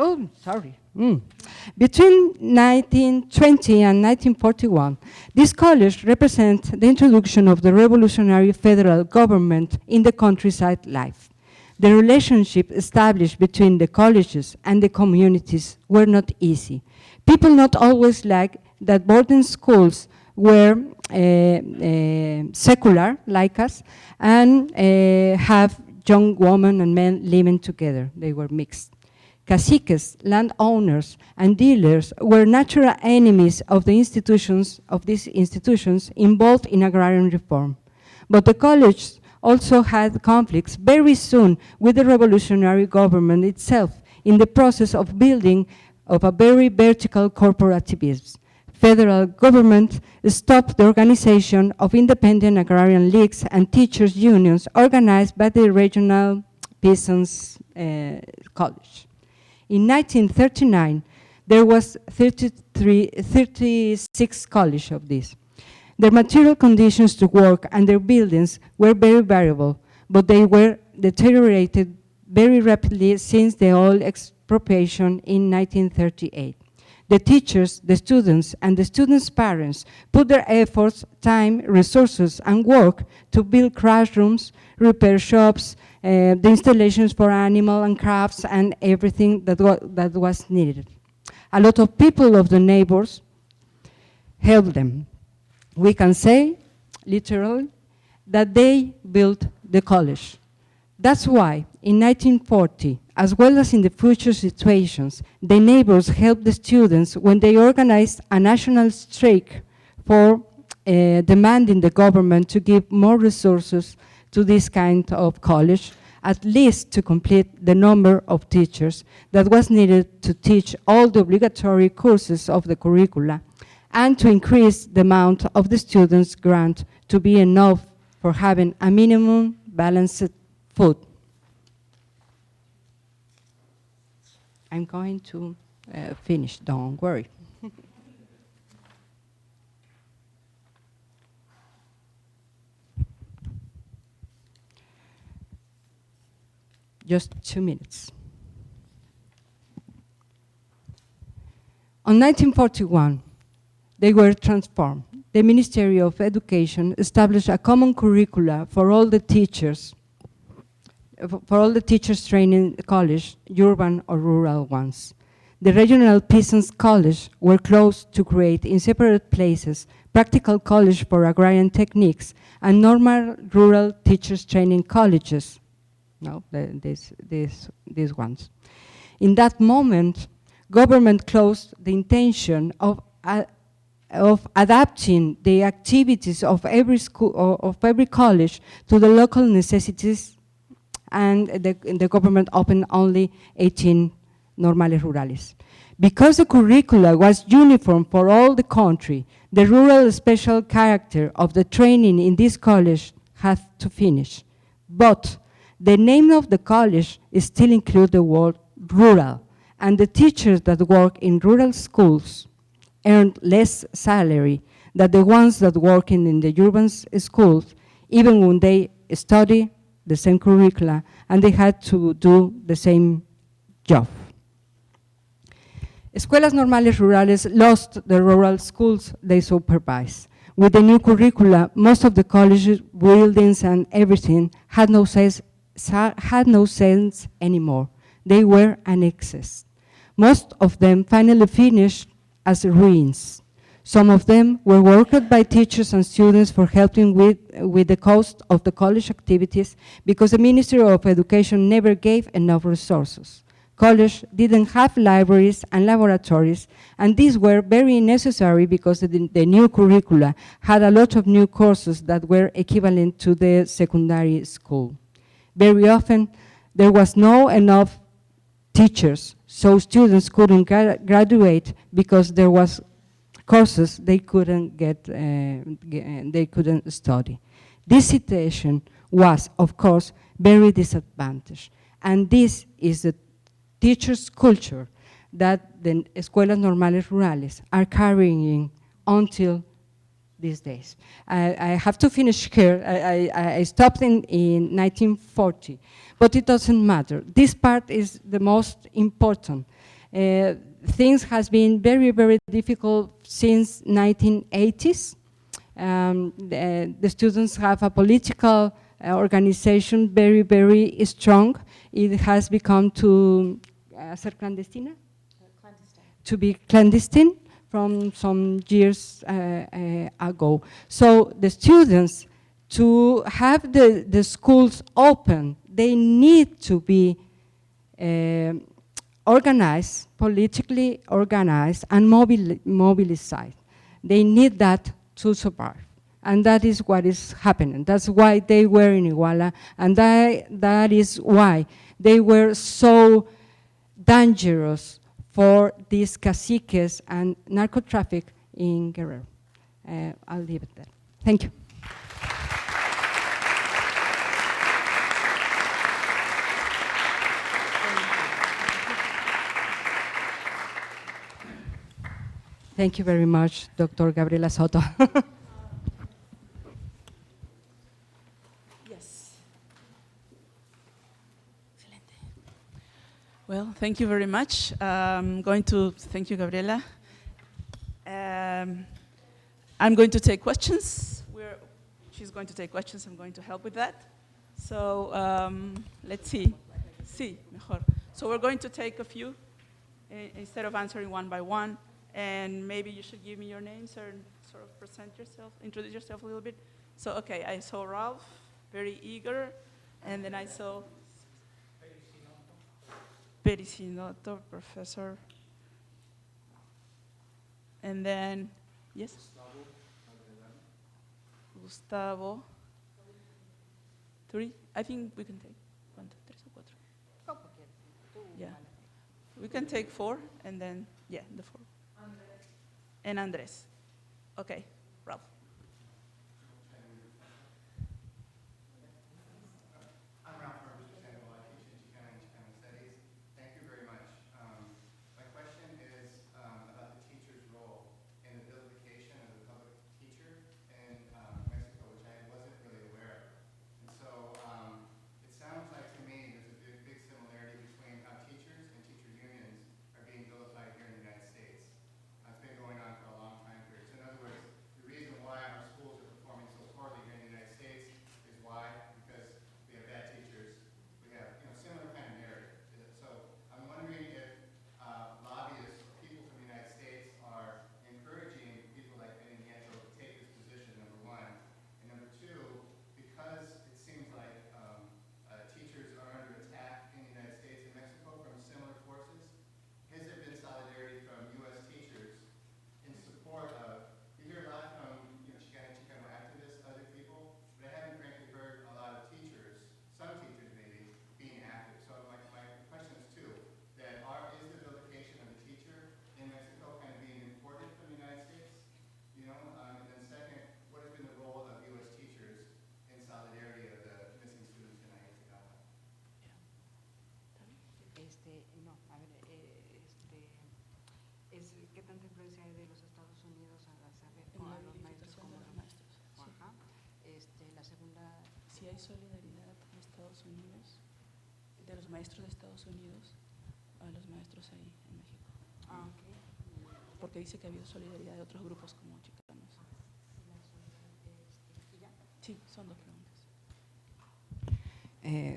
between 1920 and 1941, this college represents the introduction of the revolutionary federal government in the countryside life. The relationship established between the colleges and the communities were not easy. People not always liked that boarding schools were secular, like us, and have young women and men living together. They were mixed. Caciques, landowners, and dealers were natural enemies of the institutions, of these institutions involved in agrarian reform. But the college also had conflicts very soon with the revolutionary government itself in the process of building of a very vertical corporativism. Federal government stopped the organization of independent agrarian leagues and teachers' unions organized by the regional peasants' college. In 1939, there was 36 colleges of these. Their material conditions to work and their buildings were very variable, but they were deteriorated very rapidly since the oil expropriation in 1938. The teachers, the students, and the students' parents put their efforts, time, resources, and work to build classrooms, repair shops, the installations for animal and crafts, and everything that was needed. A lot of people of the neighbors helped them. We can say, literally, that they built the college. That's why, in 1940, as well as in the future situations, the neighbors helped the students when they organized a national strike for demanding the government to give more resources to this kind of college, at least to complete the number of teachers that was needed to teach all the obligatory courses of the curricula, and to increase the amount of the students' grant to be enough for having a minimum balanced food. I'm going to finish, don't worry. Just 2 minutes. On 1941, they were transformed. The Ministry of Education established a common curricula for all the teachers training college, urban or rural ones. The regional peasants' college were closed to create in separate places practical college for agrarian techniques and normal rural teachers training colleges. No, these ones. In that moment, government closed the intention of adapting the activities of every school or of every college to the local necessities, and the government opened only 18 normales rurales. Because the curricula was uniform for all the country, the rural special character of the training in this college had to finish. But the name of the college still includes the word rural, and the teachers that work in rural schools earned less salary than the ones that work in the urban schools, even when they study the same curricula and they had to do the same job. Escuelas Normales Rurales lost the rural schools they supervise. With the new curricula, most of the colleges, buildings and everything had no sense anymore. They were annexes. Most of them finally finished as ruins. Some of them were worked by teachers and students for helping with the cost of the college activities because the Ministry of Education never gave enough resources. College didn't have libraries and laboratories, and these were very necessary because the new curricula had a lot of new courses that were equivalent to the secondary school. Very often, there was no enough teachers, so students couldn't graduate because there was courses they couldn't they couldn't study. This situation was, of course, very disadvantaged, and this is the teachers' culture that the Escuelas Normales Rurales are carrying until these days. I have to finish here. I stopped in 1940, but it doesn't matter. This part is the most important. Things has been very, very difficult since 1980s. The students have a political organization very, very strong. It has become to ser clandestina? To be clandestine from some years ago. So the students, to have the schools open, they need to be organized, politically organized and mobilized. They need that to survive. And that is what is happening. That's why they were in Iguala, and that is why they were so dangerous for these caciques and narco-traffic in Guerrero. I'll leave it there. Thank you. Thank you very much, Dr. Gabriela Soto. Yes. Well, thank you very much. I'm going to thank you, Gabriela. I'm going to take questions. She's going to take questions. I'm going to help with that. So let's see. Sí, mejor. So we're going to take a few instead of answering one by one. And maybe you should give me your names and sort of present yourself, introduce yourself a little bit. So, okay, I saw Ralph, very eager, and then I saw Pericinoto, professor. And then, yes? Gustavo. Three? I think we can take one, two, tres, o cuatro. Yeah. We can take four, and then, yeah, the four. And Andres. Okay, Ralph. I'm Ralph Herbst, Sandoval. I teach in Chicana and Chicana Studies. Thank you very much. My question is about the teacher's role in the vilification of the public teacher in Mexico, which I wasn't really aware of. And so it sounds like to me there's a big similarity between how teachers and teacher unions are being vilified here in the United States. It's been going on for a long time period. So in other words, the reason why our schools are performing so poorly here in the United States is why? Because we have bad teachers. We have, similar kind of narrative. So I'm wondering if lobbyists or people from the United States are encouraging people like Benny Nieto to take this position, number one. And number two, because it seems like teachers are under attack in the United States and Mexico from similar forces, has there been solidarity from U.S. teachers in support of, you hear a lot from Chicana activists, other people, but I haven't frankly heard a lot of teachers, some teachers maybe, being active. So my question is two, that is the vilification of the teacher in Mexico kind of being imported from the United States? And then second, what has been the role of U.S. teachers in solidarity of the missing students in Ayotzinapa? No, a ver, ¿qué tanta influencia hay de los Estados Unidos a los maestros como los maestros? Ajá. La segunda, Si hay solidaridad de Estados Unidos, de los maestros de Estados Unidos a los maestros ahí en México. ok. Porque dice que ha habido solidaridad de otros grupos como chicanos. ¿Y ya? Sí, son dos preguntas.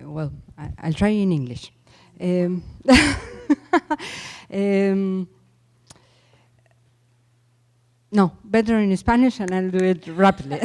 Well, I'll try in English. No, better in Spanish and I'll do it rapidly.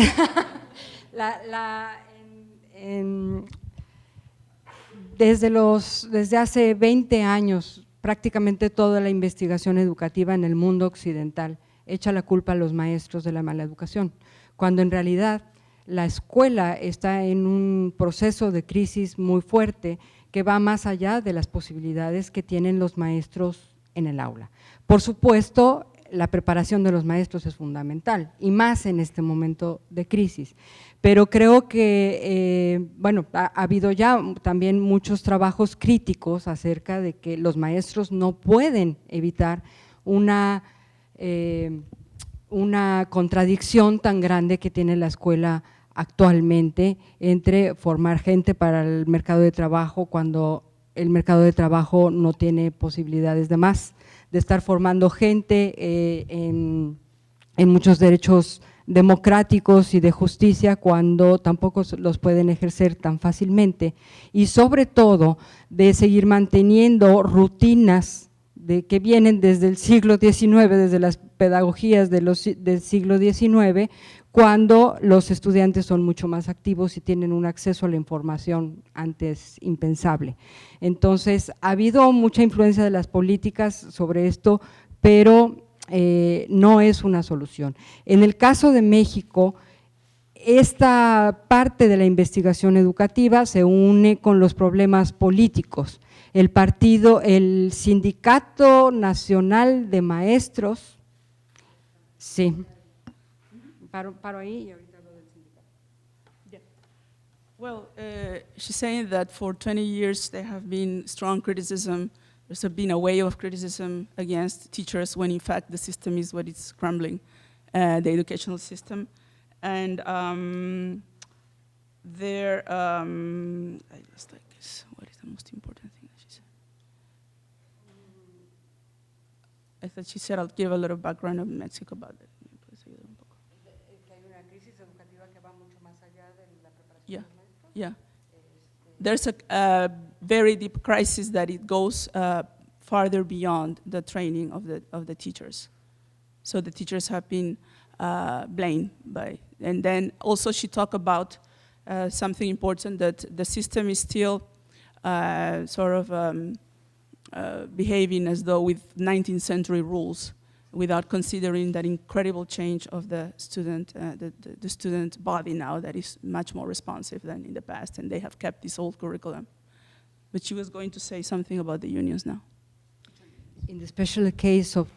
Desde hace 20 años, prácticamente toda la investigación educativa en el mundo occidental echa la culpa a los maestros de la mala educación, cuando en realidad la escuela está en un proceso de crisis muy fuerte que va más allá de las posibilidades que tienen los maestros en el aula. Por supuesto, la preparación de los maestros es fundamental, y más en este momento de crisis. Pero creo que, ha habido ya también muchos trabajos críticos acerca de que los maestros no pueden evitar una contradicción tan grande que tiene la escuela actualmente entre formar gente para el mercado de trabajo cuando el mercado de trabajo no tiene posibilidades de más, de estar formando gente en muchos derechos democráticos y de justicia cuando tampoco los pueden ejercer tan fácilmente, y sobre todo de seguir manteniendo rutinas que vienen desde el siglo XIX, desde las pedagogías del siglo XIX, cuando los estudiantes son mucho más activos y tienen un acceso a la información antes impensable. Entonces, ha habido mucha influencia de las políticas sobre esto, pero no es una solución. En el caso de México, esta parte de la investigación educativa se une con los problemas políticos. El Sindicato Nacional de Maestros, sí. Paro ahí y ahorita lo del sindicato. Yeah. Well, she's saying that for 20 years there have been strong criticism. There's been a wave of criticism against teachers when in fact the system is what is crumbling, the educational system. And I just like this, what is the most important thing that she said? I thought she said I'll give a little background of Mexico about that. Que hay una crisis educativa que va mucho más allá de la preparación Yeah. de los maestros. Yeah. There's a very deep crisis that it goes farther beyond the training of the teachers. So the teachers have been blamed by, and then also she talked about something important, that the system is still behaving as though with 19th century rules, without considering that incredible change of the student, the student body now that is much more responsive than in the past, and they have kept this old curriculum. But she was going to say something about the unions now. In the special case of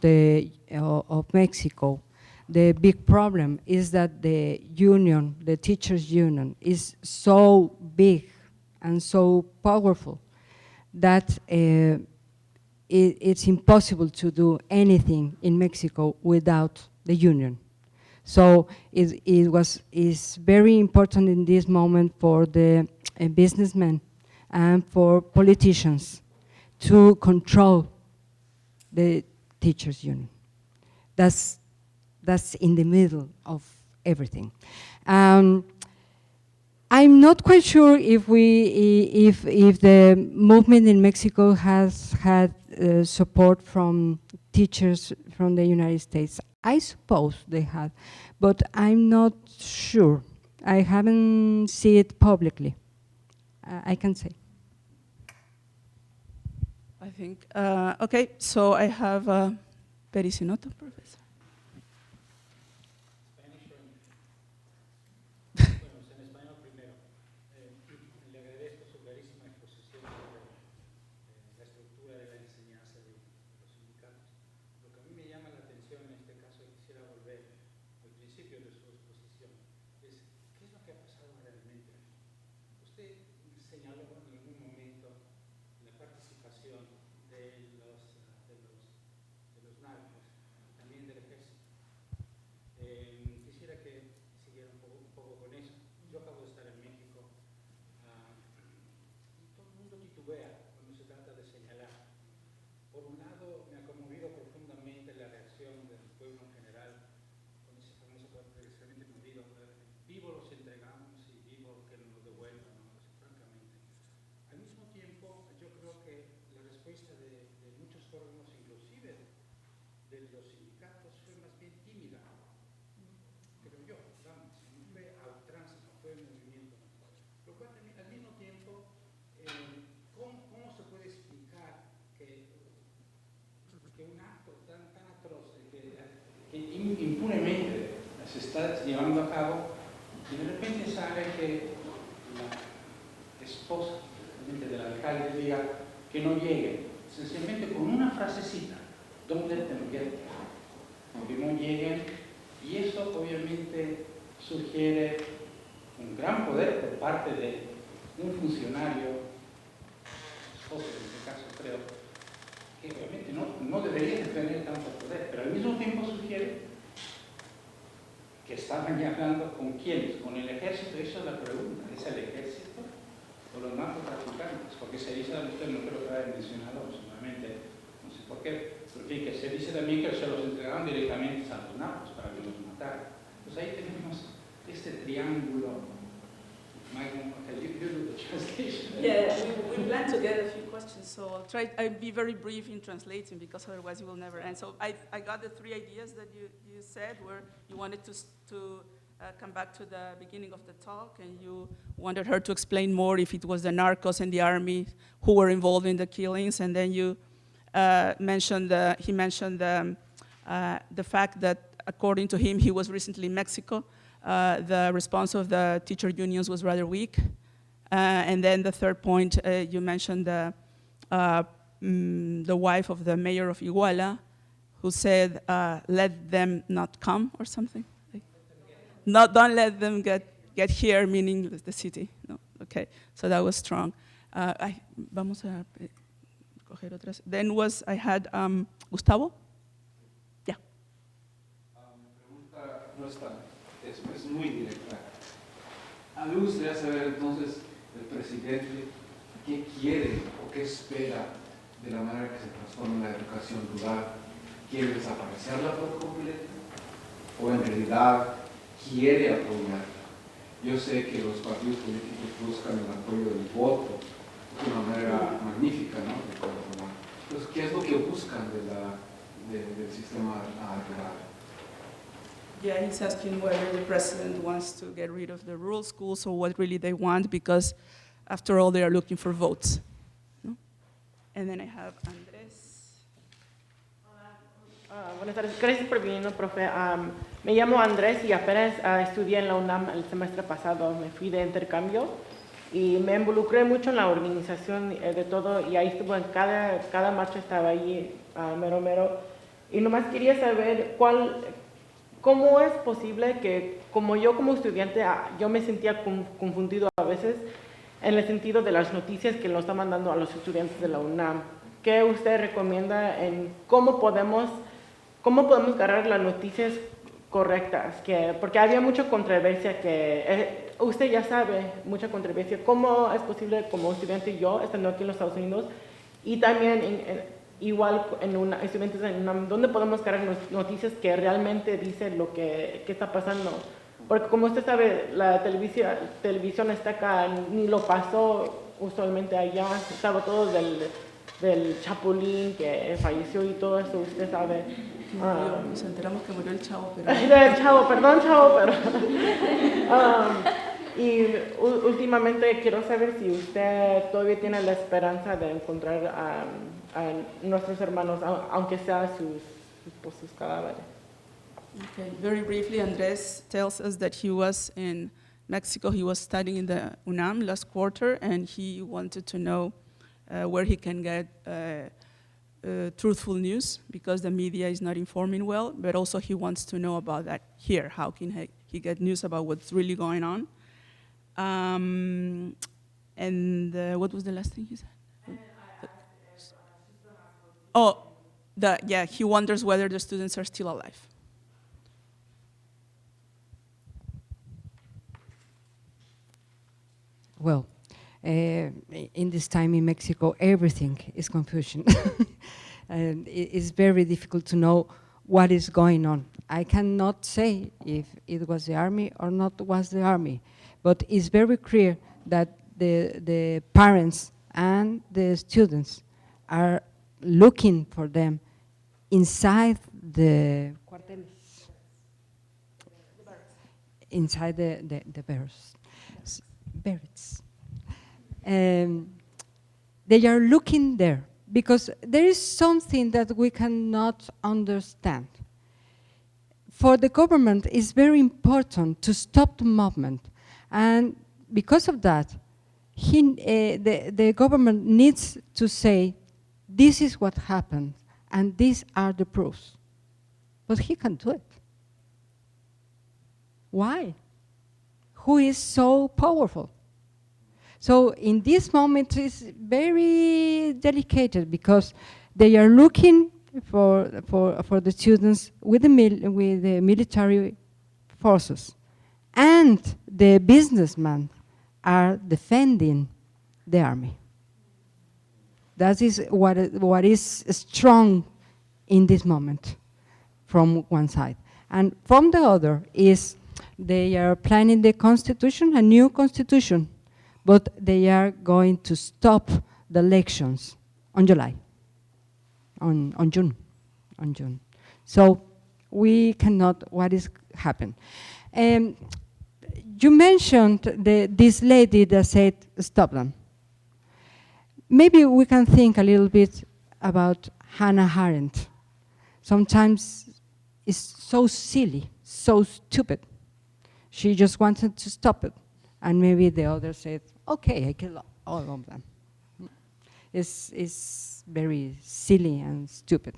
Mexico, The big problem is that the union, the teachers' union, is so big and so powerful that it's impossible to do anything in Mexico without the union. So it's very important in this moment for the businessmen and for politicians to control the teachers' union. That's in the middle of everything. I'm not quite sure if the movement in Mexico has had support from teachers from the United States. I suppose they had, but I'm not sure. I haven't seen it publicly. I can say. I think, okay, so I have Perisinotto, Professor. En español primero. Le agradezco su clarísima exposición sobre la estructura de la enseñanza de los sindicatos. Lo que a mí me llama la atención en este caso, y quisiera volver al principio de su exposición, es qué es lo que ha pasado realmente. Usted señaló en algún momento la participación de los narcos, también del ejército. Quisiera que siguiera un poco con eso. Yo acabo de estar en México y todo el mundo titubea cuando se trata de señalar. Por un lado, me ha conmovido profundamente la reacción del pueblo en general con ese famoso excelente convido. Vivo los entregamos y vivo que nos lo devuelvan, ¿no? Francamente. Al mismo tiempo, yo creo que la respuesta de muchos órganos, inclusive de los sindicatos, fue más bien tímida. Creo yo, vamos, no fue a ultranza, no fue movimiento. Lo cual al mismo tiempo, ¿cómo se puede explicar que un acto tan atroz que impunemente se está llevando a cabo y de repente sale que la esposa del alcalde diga que no llegue, sencillamente con una frasecita, don't let them get there, que no lleguen, y eso obviamente sugiere un gran poder por parte de un funcionario, esposo en este caso creo, que obviamente no debería de tener tanto poder, pero al mismo tiempo sugiere que estaban ya hablando con quiénes, con el ejército. Esa es la pregunta, ¿es el ejército o los narcotraficantes? Porque se dice, usted no creo que haya mencionado, seguramente, no sé por qué, pero en fin, que se dice también que se los entregaron directamente a los narcos para que los mataran. Pues ahí tenemos este triángulo. Michael, can you do the translation? Yeah, we plan to get a few questions, so I'll be very brief in translating because otherwise you will never end. So I got the three ideas that you said where you wanted to come back to the beginning of the talk and you wanted her to explain more if it was the narcos and the army who were involved in the killings, and then you mentioned the fact that according to him, he was recently in Mexico. The response of the teacher unions was rather weak. And then the third point, you mentioned the wife of the mayor of Iguala, who said, let them not come or something. Don't let them get here, meaning the city. No? Okay, so that was strong. Vamos a coger otras. Then I had Gustavo. Yeah. Mi pregunta no es muy directa. A mí me gustaría saber entonces el presidente qué quiere o qué espera de la manera que se transforma la educación rural. ¿Quiere desaparecerla por completo o en realidad quiere apoyarla? Yo sé que los partidos políticos buscan el apoyo del voto de una manera magnífica, ¿no? Entonces, ¿qué es lo que buscan del sistema rural? Yeah, he's asking whether the president wants to get rid of the rural schools or what really they want, because after all, they are looking for votes. No? And then I have Andrés. Buenas tardes, gracias por venir, profe. Me llamo Andrés y apenas estudié en la UNAM el semestre pasado. Me fui de intercambio y me involucré mucho en la organización de todo, y ahí estuvo en cada marcha, estaba ahí mero. Y nomás quería saber ¿cómo es posible que como estudiante, yo me sentía confundido a veces en el sentido de las noticias que nos están mandando a los estudiantes de la UNAM? ¿Qué usted recomienda en cómo podemos agarrar las noticias correctas? Porque había mucha controversia usted ya sabe, mucha controversia. ¿Cómo es posible como estudiante yo, estando aquí en los Estados Unidos, y también igual estudiantes en UNAM, dónde podemos agarrar noticias que realmente dicen lo que está pasando? Porque como usted sabe, la televisión está acá, ni lo pasó usualmente allá, estaba todo del Chapulín que falleció y todo eso, usted sabe. Nos enteramos que murió el Chavo, pero... Perdón, Chavo, pero... y últimamente quiero saber si usted todavía tiene la esperanza de encontrar a nuestros hermanos, aunque sea sus cadáveres. Okay, very briefly, Andres tells us that he was in Mexico. He was studying in the UNAM last quarter, and he wanted to know where he can get truthful news because the media is not informing well, but also he wants to know about that here. How can he get news about what's really going on? And what was the last thing he said? He wonders whether the students are still alive. Well, in this time in Mexico, everything is confusion. And it's very difficult to know what is going on. I cannot say if it was the army or not was the army, but it's very clear that the parents and the students are looking for them inside the inside the barracks. They are looking there because there is something that we cannot understand. For the government, it's very important to stop the movement, and because of that, the government needs to say, this is what happened, and these are the proofs. But he can't do it. Why? Who is so powerful? So in this moment, it's very delicate because they are looking for the students with the military forces, and the businessmen are defending the army. That is what is strong in this moment from one side. And from the other is they are planning the constitution, a new constitution, but they are going to stop the elections on June. So we cannot, what is happened? You mentioned this lady that said, stop them. Maybe we can think a little bit about Hannah Arendt. Sometimes it's so silly, so stupid. She just wanted to stop it. And maybe the other said, okay, I kill all of them. It's very silly and stupid.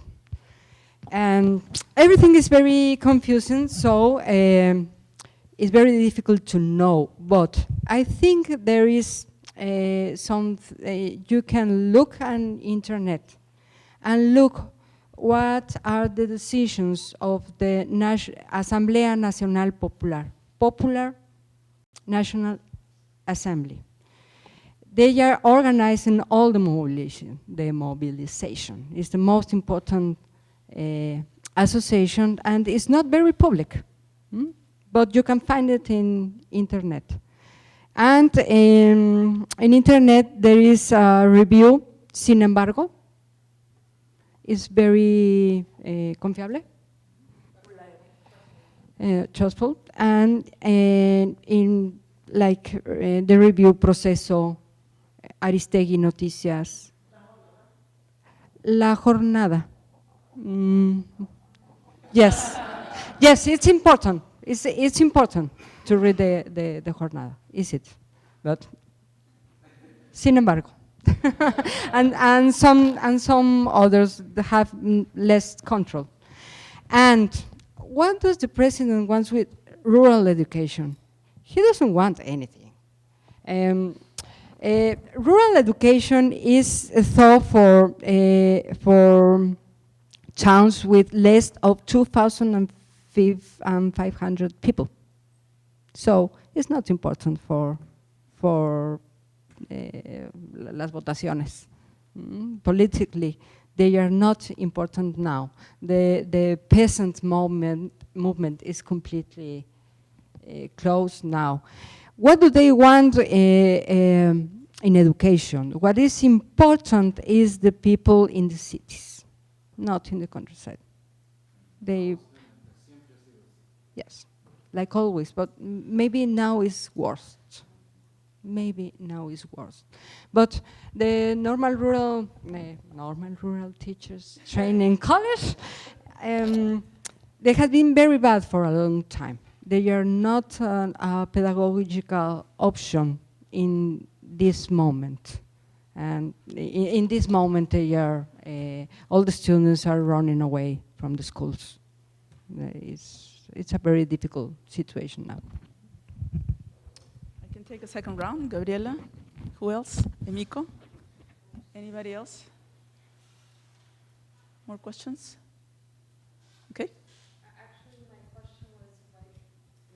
And everything is very confusing, so it's very difficult to know. But I think there is you can look on internet and look what are the decisions of the Asamblea Nacional Popular National Assembly. They are organizing all the mobilization. It's the most important association, and it's not very public, but you can find it in internet. And in internet there is a review, sin embargo, it's very confiable, trustful, and in like the review Proceso, Aristegui Noticias, La Jornada. Yes, it's important. It's important to read the Jornada, is it? But sin embargo, and some others have less control. And what does the president want with rural education? He doesn't want anything. Rural education is thought for towns with less of 2,500 people. So it's not important for las votaciones. Politically, they are not important now. The peasant movement is completely closed now. What do they want in education? What is important is the people in the cities, not in the countryside. Yes, like always, but maybe now is worse. Maybe now is worse. But the normal rural teachers trained in college, they have been very bad for a long time. They are not a pedagogical option in this moment. And in this moment, they are, all the students are running away from the schools. It's a very difficult situation now. I can take a second round. Gabriela, who else? Emiko? Anybody else? More questions? Okay. Actually, my question was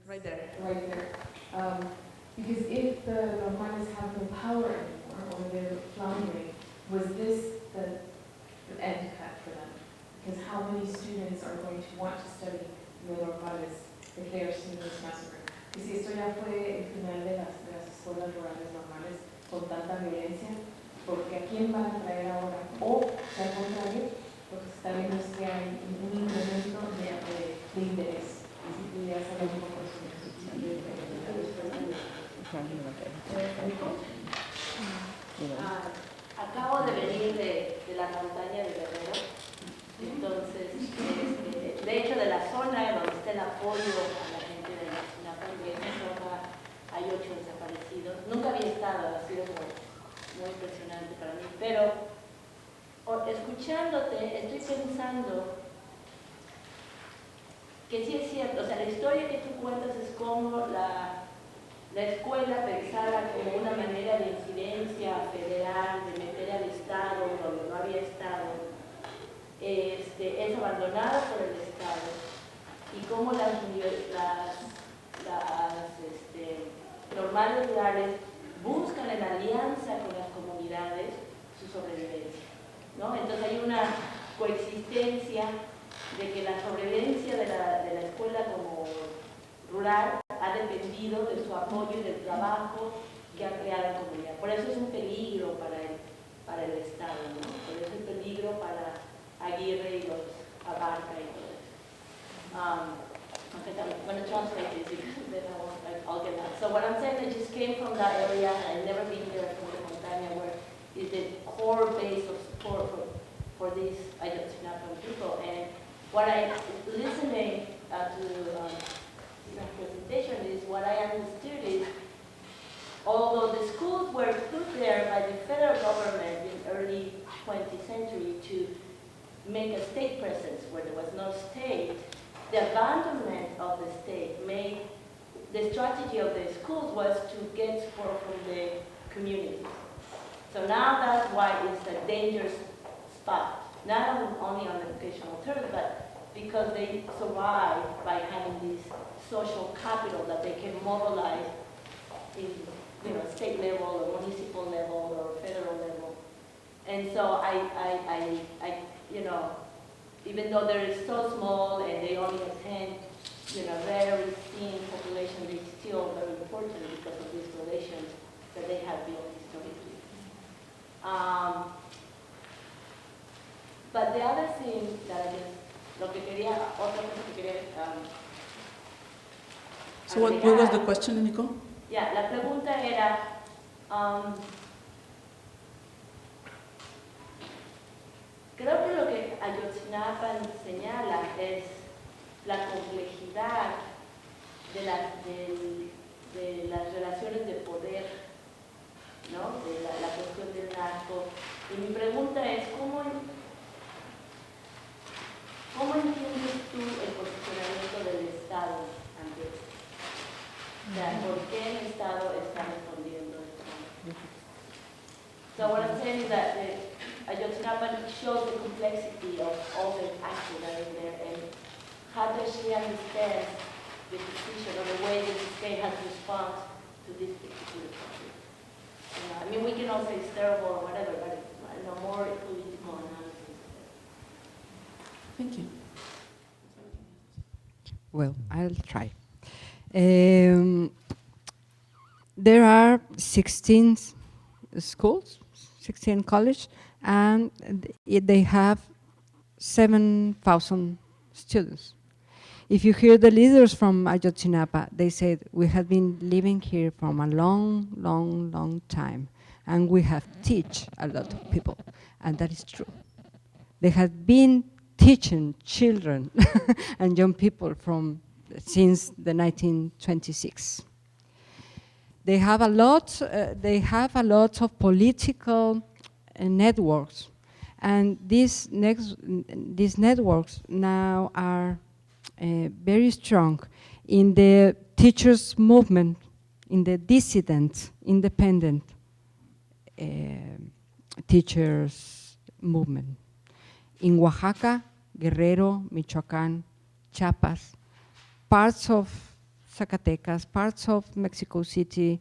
Right there. right there. Because if the normales have no power anymore, or they're floundering, was this the end cut for them? Because how many students are going to want to study the normales if they are seeing this massacre? Y si esto ya fue el final de las escuelas rurales normales con tanta violencia, porque ¿a quién van a traer ahora? O, al contrario, lo que se está viendo es que hay un incremento de interés. Y ya sabemos cómo es. Acabo de venir de la montaña de Guerrero, entonces, de hecho de la zona donde está el apoyo a la gente de Ayotzinapa, en esa zona hay 8 desaparecidos. Nunca había estado, ha sido como muy impresionante para mí, pero escuchándote estoy pensando que sí es cierto, o sea, la historia que tú cuentas es como la escuela pensada como una manera de incidencia federal, de meter al Estado donde no había Estado, es abandonada por el Estado, y cómo las normales rurales buscan en alianza con las comunidades su sobrevivencia, ¿no? Entonces hay una coexistencia de que la sobrevivencia de la escuela como rural ha dependido de su apoyo y del trabajo que ha creado en comunidad. Por eso es un peligro para el Estado, ¿no? Por eso es un peligro para Aguirre y los Abarca y todo eso. Okay, I'm going to translate this because then I'll get that. So what I'm saying, I just came from that area, and I've never been there from the montaña, where is the core base of support for these Ayotzinapa people. And what I listening to my presentation is what I understood is, although the schools were put there by the federal government in early 20th century to make a state presence where there was no state, the abandonment of the state made the strategy of the schools was to get support from the community. So now that's why it's a dangerous spot, not only on educational terms, but because they survive by having this social capital that they can mobilize in state level or municipal level or federal level. And so I even though they're so small and they only attend, very thin population, they're still very important because of these relations that they have built historically. But the other thing that I guess, otra cosa que quería So what was the question, Nico? Yeah, la pregunta era, creo que lo que Ayotzinapa señala es la complejidad de las relaciones de poder, ¿no? De la cuestión del narco. Y mi pregunta es, ¿cómo entiendes tú el posicionamiento saying is that Ayotzinapa shows the complexity of all the actors that are in there, and how does she understand the decision or the way that the state has responded to this particular topic? You know, I mean, we can all say it's terrible or whatever, but you know, more political analysis. Thank you. Well, I'll try. There are 16 schools, 16 colleges, and they have 7,000 students. If you hear the leaders from Ayotzinapa, they said, we have been living here for a long, long, long time, and we have teach a lot of people, and that is true. They have been teaching children and young people since the 1926. They have a lot of political networks, and these networks now are very strong in the teachers' movement, in the dissident, independent teachers' movement. In Oaxaca, Guerrero, Michoacán, Chiapas, parts of Zacatecas, parts of Mexico City,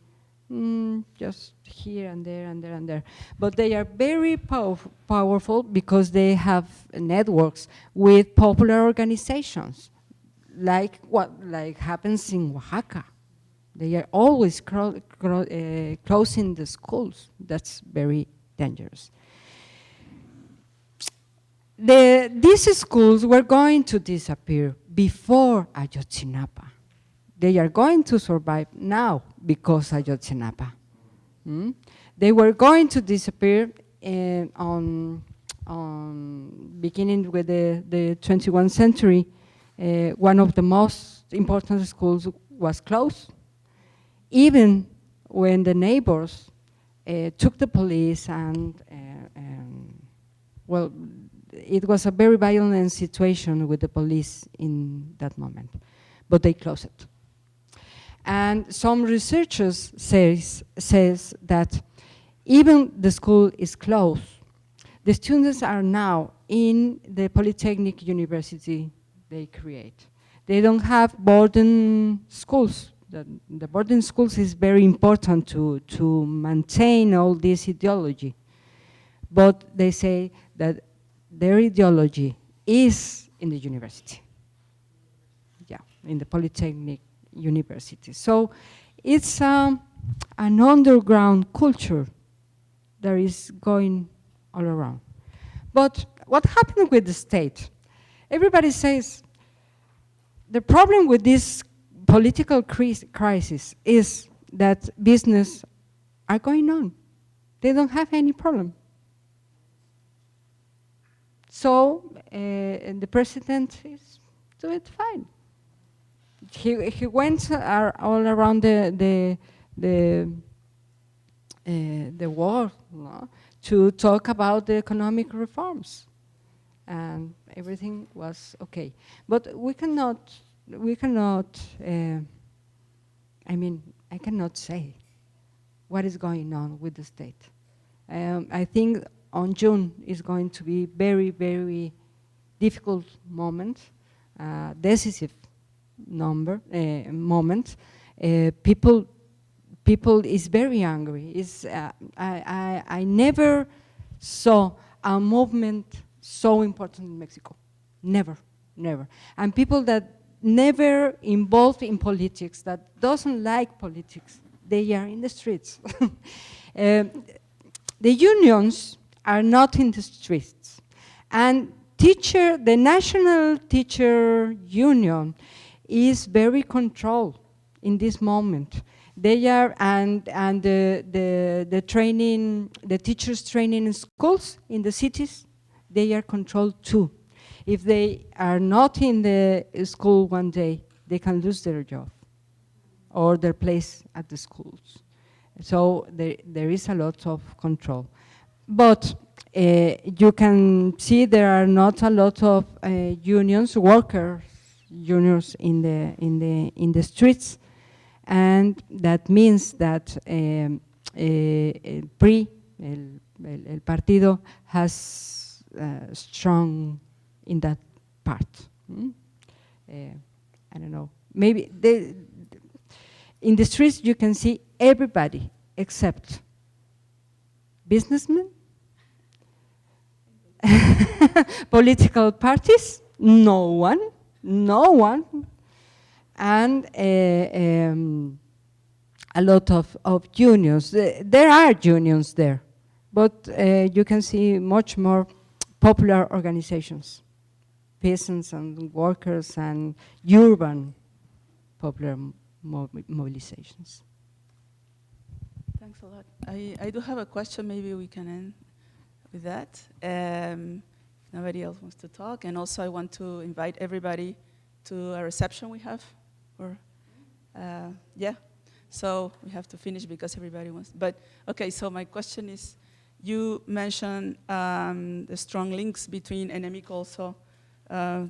just here and there and there and there. But they are very powerful because they have networks with popular organizations, like what happens in Oaxaca. They are always closing the schools. That's very dangerous. These schools were going to disappear before Ayotzinapa. They are going to survive now because Ayotzinapa. They were going to disappear on beginning with the 21st century. One of the most important schools was closed. Even when the neighbors took the police and well, it was a very violent situation with the police in that moment, but they closed it. And some researchers says that even the school is closed, the students are now in the Polytechnic University they create. They don't have boarding schools. The boarding schools is very important to maintain all this ideology. But they say that their ideology is in the university. Yeah, in the Polytechnic University. So it's an underground culture that is going all around. But what happened with the state? Everybody says the problem with this political crisis is that business are going on. They don't have any problem. So the president is doing fine. He went all around the world, no, to talk about the economic reforms, and everything was okay. But we cannot. I mean, I cannot say what is going on with the state. I think on June is going to be very, very difficult moment, decisive moment. People is very angry. I never saw a movement so important in Mexico. Never, never. And people that never involved in politics, that doesn't like politics, they are in the streets. The unions are not in the streets. And the National Teacher Union is very controlled in this moment. They are, and the training, the teachers training in schools, in the cities, they are controlled too. If they are not in the school one day, they can lose their job or their place at the schools. So there is a lot of control. But you can see there are not a lot of unions, workers unions in the streets, and that means that el partido has strong in that part. I don't know. Maybe in the streets you can see everybody except businessmen, political parties, no one, and a lot of unions. There are unions there, but you can see much more popular organizations, peasants and workers and urban popular mobilizations. Thanks a lot. I do have a question. Maybe we can end with that. If nobody else wants to talk. And also I want to invite everybody to a reception we have. Or, yeah. So we have to finish because everybody wants. But okay, so my question is, you mentioned the strong links between, and Emiko also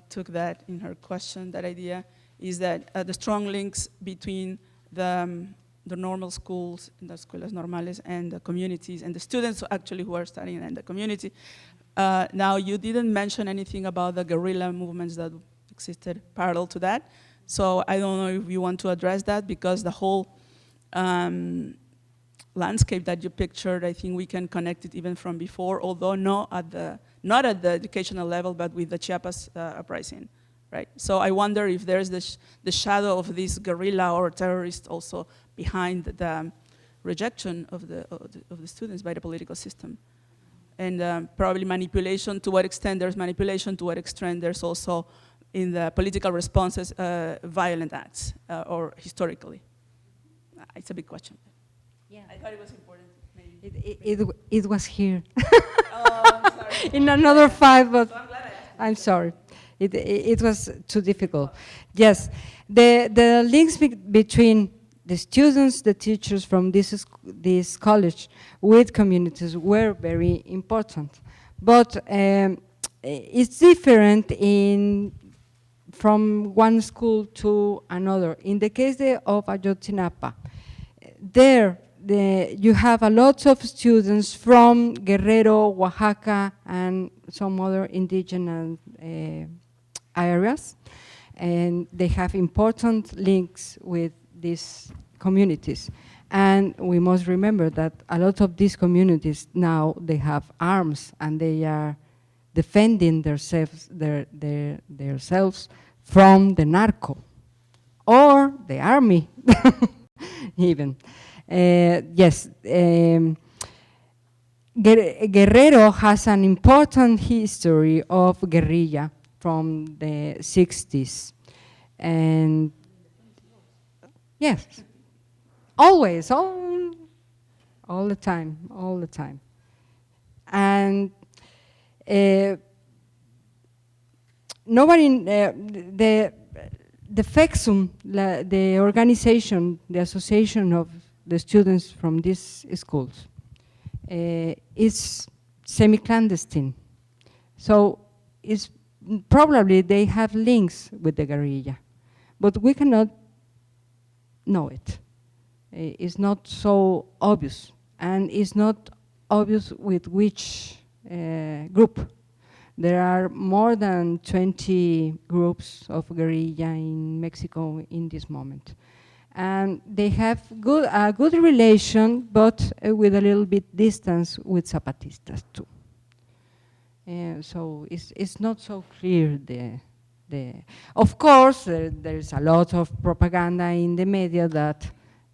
took that in her question, that idea, is that the strong links between the normal schools, the escuelas normales, and the communities, and the students actually who are studying in the community. Now, you didn't mention anything about the guerrilla movements that existed parallel to that. So I don't know if you want to address that, because the whole landscape that you pictured, I think we can connect it even from before, although not at the educational level, but with the Chiapas uprising, right? So I wonder if there's the shadow of this guerrilla or terrorist also behind the rejection of the students by the political system. And probably manipulation, to what extent there's manipulation, to what extent there's also in the political responses violent acts, or historically. It's a big question. Yeah. I thought it was important. Maybe. It was here. Oh, I'm sorry. In another 5, but So I'm glad I asked. I'm sorry. It was too difficult. Yes, the links between the students, the teachers from this college with communities were very important. But it's different from one school to another. In the case of Ayotzinapa, there you have a lot of students from Guerrero, Oaxaca, and some other indigenous areas, and they have important links with these communities. And we must remember that a lot of these communities now, they have arms, and they are defending themselves from the narco or the army even. Yes, Guerrero has an important history of guerrilla from the 60s. And yes, always, all the time. And nobody, the FEXUM, the organization, the association of the students from these schools, is semi-clandestine. So it's probably they have links with the guerrilla, but we cannot know it. It's not so obvious, and it's not obvious with which group. There are more than 20 groups of guerrilla in Mexico in this moment. And they have a good relation, but with a little bit distance with Zapatistas too. So it's not so clear. Of course, there is a lot of propaganda in the media that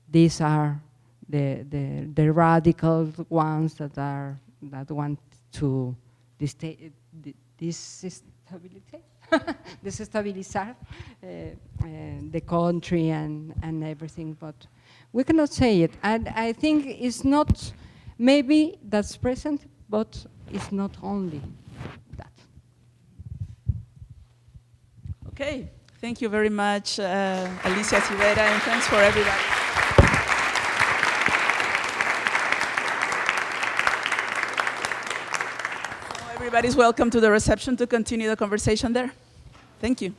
these are the radical ones that want to desestabilizar the country and everything, but we cannot say it. And I think it's not, maybe that's present, but it's not only that. Okay, thank you very much, Alicia Civera, and thanks for everybody. So everybody's welcome to the reception to continue the conversation there. Thank you.